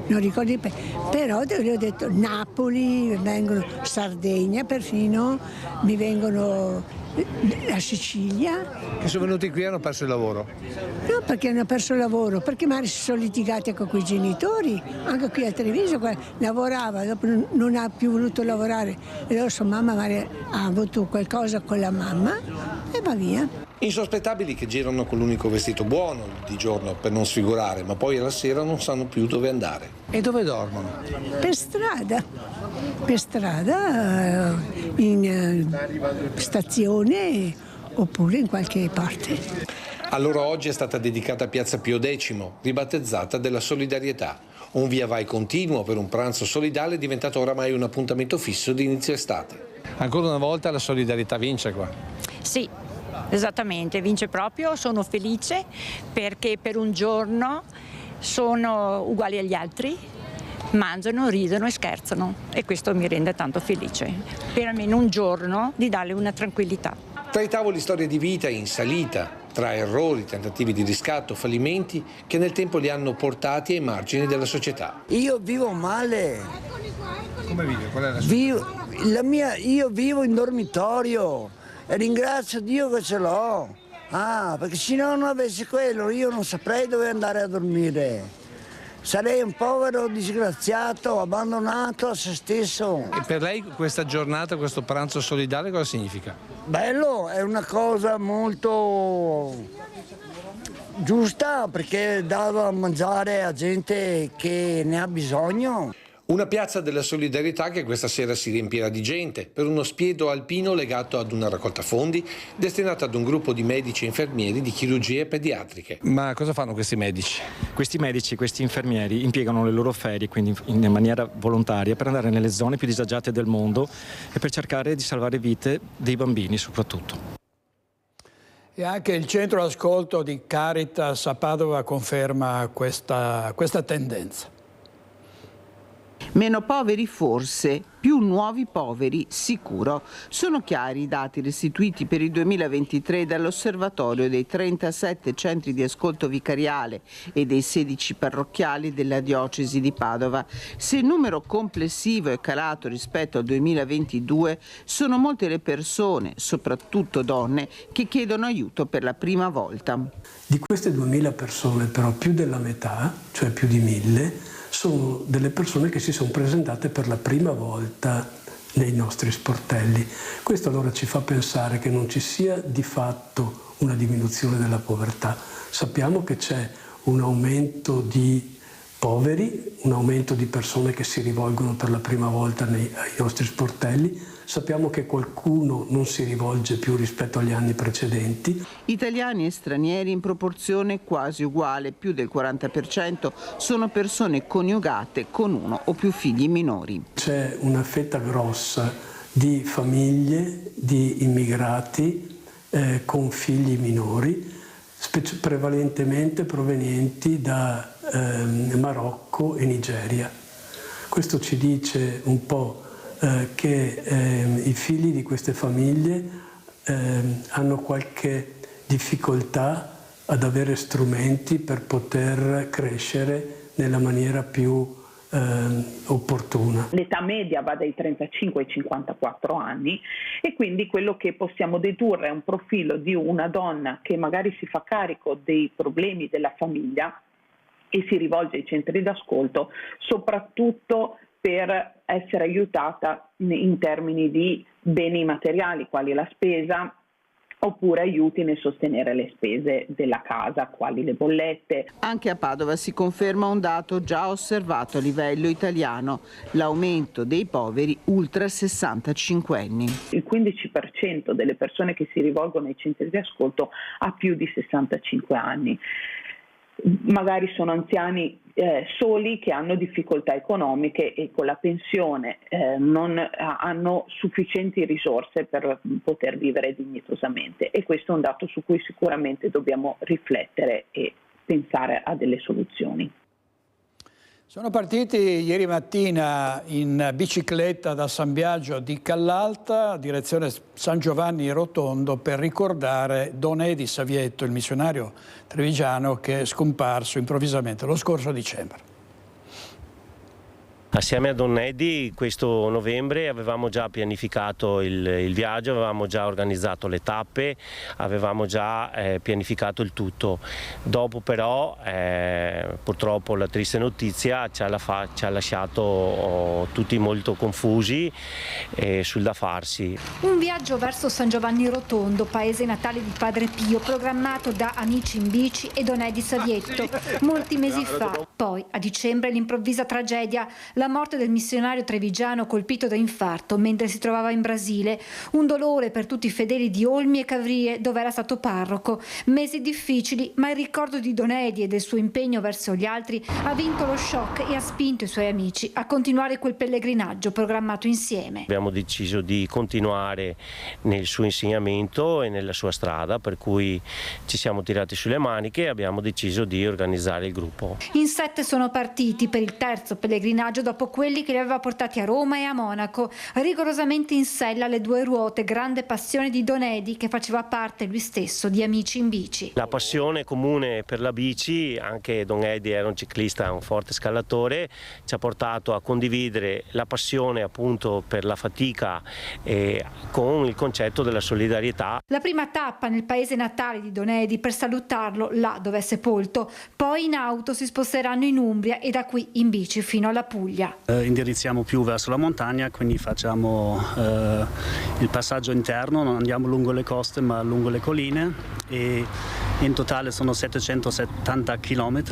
Q: non ricordo i paesi, però ho detto Napoli, vengono Sardegna perfino, mi vengono la Sicilia.
P: Che sono venuti qui e hanno perso il lavoro?
Q: No, perché hanno perso il lavoro, perché magari si sono litigati con quei genitori, anche qui a Treviso lavorava, dopo non ha più voluto lavorare e allora sua mamma ha avuto qualcosa con la mamma e va via.
P: Insospettabili che girano con l'unico vestito buono di giorno per non sfigurare, ma poi alla sera non sanno più dove andare. E dove dormono?
Q: Per strada, in stazione oppure in qualche parte.
P: A loro oggi è stata dedicata Piazza Pio X, ribattezzata della solidarietà. Un via vai continuo per un pranzo solidale diventato oramai un appuntamento fisso di inizio estate. Ancora una volta la solidarietà vince qua?
R: Sì. Esattamente, vince proprio, sono felice perché per un giorno sono uguali agli altri, mangiano, ridono e scherzano e questo mi rende tanto felice, per almeno un giorno di darle una tranquillità.
P: Tra i tavoli storie di vita in salita, tra errori, tentativi di riscatto, fallimenti che nel tempo li hanno portati ai margini della società.
X: Io vivo male.
P: Come vive? Qual è la sua?
X: Io vivo in dormitorio. E ringrazio Dio che ce l'ho, perché se no non avessi quello io non saprei dove andare a dormire. sarei un povero disgraziato, abbandonato a se stesso.
P: E per lei questa giornata, questo pranzo solidale cosa significa?
X: Bello, è una cosa molto giusta perché dà da mangiare a gente che ne ha bisogno.
P: Una piazza della solidarietà che questa sera si riempirà di gente per uno spiedo alpino legato ad una raccolta fondi destinata ad un gruppo di medici e infermieri di chirurgie pediatriche. Ma cosa fanno questi medici?
C: Questi medici, questi infermieri impiegano le loro ferie, quindi in maniera volontaria, per andare nelle zone più disagiate del mondo e per cercare di salvare vite dei bambini soprattutto.
A: E anche il centro ascolto di Caritas a Padova conferma questa tendenza.
F: Meno poveri forse, più nuovi poveri sicuro. Sono chiari i dati restituiti per il 2023 dall'osservatorio dei 37 centri di ascolto vicariale e dei 16 parrocchiali della diocesi di Padova. Se il numero complessivo è calato rispetto al 2022, sono molte le persone, soprattutto donne, che chiedono aiuto per la prima volta.
O: Di queste 2000 persone però più della metà, cioè più di 1000, sono delle persone che si sono presentate per la prima volta nei nostri sportelli. Questo allora ci fa pensare che non ci sia di fatto una diminuzione della povertà. Sappiamo che c'è un aumento di poveri, un aumento di persone che si rivolgono per la prima volta ai nostri sportelli. Sappiamo che qualcuno non si rivolge più rispetto agli anni precedenti.
F: Italiani e stranieri in proporzione quasi uguale, più del 40% sono persone coniugate con uno o più figli minori.
O: C'è una fetta grossa di famiglie, di immigrati con figli minori, prevalentemente provenienti da Marocco e Nigeria. Questo ci dice un po' che i figli di queste famiglie hanno qualche difficoltà ad avere strumenti per poter crescere nella maniera più opportuna.
T: L'età media va dai 35 ai 54 anni e quindi quello che possiamo dedurre è un profilo di una donna che magari si fa carico dei problemi della famiglia e si rivolge ai centri d'ascolto soprattutto per essere aiutata in termini di beni materiali quali la spesa oppure aiuti nel sostenere le spese della casa quali le bollette.
F: Anche a Padova si conferma un dato già osservato a livello italiano, l'aumento dei poveri ultra 65 anni.
T: Il 15% delle persone che si rivolgono ai centri di ascolto ha più di 65 anni. Magari sono anziani soli che hanno difficoltà economiche e con la pensione non hanno sufficienti risorse per poter vivere dignitosamente e questo è un dato su cui sicuramente dobbiamo riflettere e pensare a delle soluzioni.
A: Sono partiti ieri mattina in bicicletta da San Biagio di Callalta, direzione San Giovanni Rotondo, per ricordare Don Edi Savietto, il missionario trevigiano che è scomparso improvvisamente lo scorso dicembre.
Y: Assieme a Don Edi questo novembre avevamo già pianificato il viaggio, avevamo già organizzato le tappe, avevamo già pianificato il tutto. Dopo però purtroppo la triste notizia ci ha lasciato tutti molto confusi sul da farsi.
U: Un viaggio verso San Giovanni Rotondo, paese natale di Padre Pio, programmato da Amici in Bici e Don Edi Savietto molti mesi fa. Poi a dicembre l'improvvisa tragedia, la morte del missionario trevigiano colpito da infarto mentre si trovava in Brasile, un dolore per tutti i fedeli di Olmi e Cavrie dove era stato parroco. Mesi difficili, ma il ricordo di Don Edi e del suo impegno verso gli altri ha vinto lo shock e ha spinto i suoi amici a continuare quel pellegrinaggio programmato insieme.
Y: Abbiamo deciso di continuare nel suo insegnamento e nella sua strada, per cui ci siamo tirati sulle maniche e abbiamo deciso di organizzare il gruppo.
U: In 7 sono partiti per il terzo pellegrinaggio dopo quelli che li aveva portati a Roma e a Monaco, rigorosamente in sella alle 2 ruote, grande passione di Don Edi, che faceva parte lui stesso di Amici in Bici.
Y: La passione comune per la bici, anche Don Edi era un ciclista, un forte scalatore, ci ha portato a condividere la passione appunto per la fatica con il concetto della solidarietà.
U: La prima tappa nel paese natale di Don Edi per salutarlo là dove è sepolto, poi in auto si sposteranno in Umbria e da qui in bici fino alla Puglia.
E: Indirizziamo più verso la montagna, quindi facciamo il passaggio interno, non andiamo lungo le coste ma lungo le colline, e in totale sono 770 km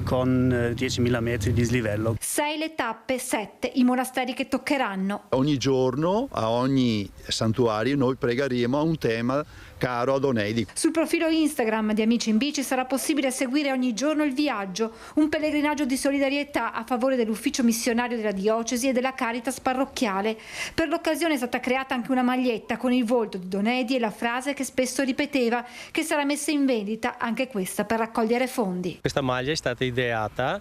E: con 10.000 metri di dislivello.
U: 6 le tappe, 7 i monasteri che toccheranno.
G: Ogni giorno, a ogni santuario, noi pregheremo a un tema caro a Don Edi.
U: Sul profilo Instagram di Amici in Bici sarà possibile seguire ogni giorno il viaggio, un pellegrinaggio di solidarietà a favore dell'ufficio missionario della diocesi e della Caritas parrocchiale. Per l'occasione è stata creata anche una maglietta con il volto di Don Edi e la frase che spesso ripeteva, che sarà messa in vendita anche questa per raccogliere fondi.
S: Questa maglia è stata ideata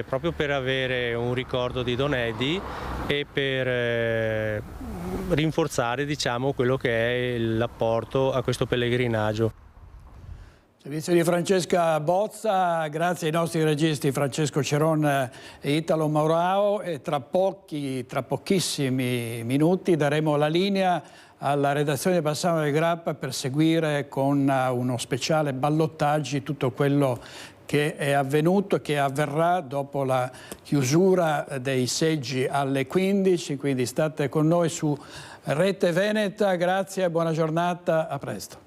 S: proprio per avere un ricordo di Don Edi e per rinforzare, diciamo, quello che è l'apporto a questo pellegrinaggio.
A: Servizio di Francesca Bozza, grazie ai nostri registi Francesco Ceron e Italo Maurao, e tra pochissimi minuti daremo la linea alla redazione di Bassano del Grappa per seguire con uno speciale ballottaggi tutto quello che è avvenuto e che avverrà dopo la chiusura dei seggi alle 15, quindi state con noi su Rete Veneta, grazie, buona giornata, a presto.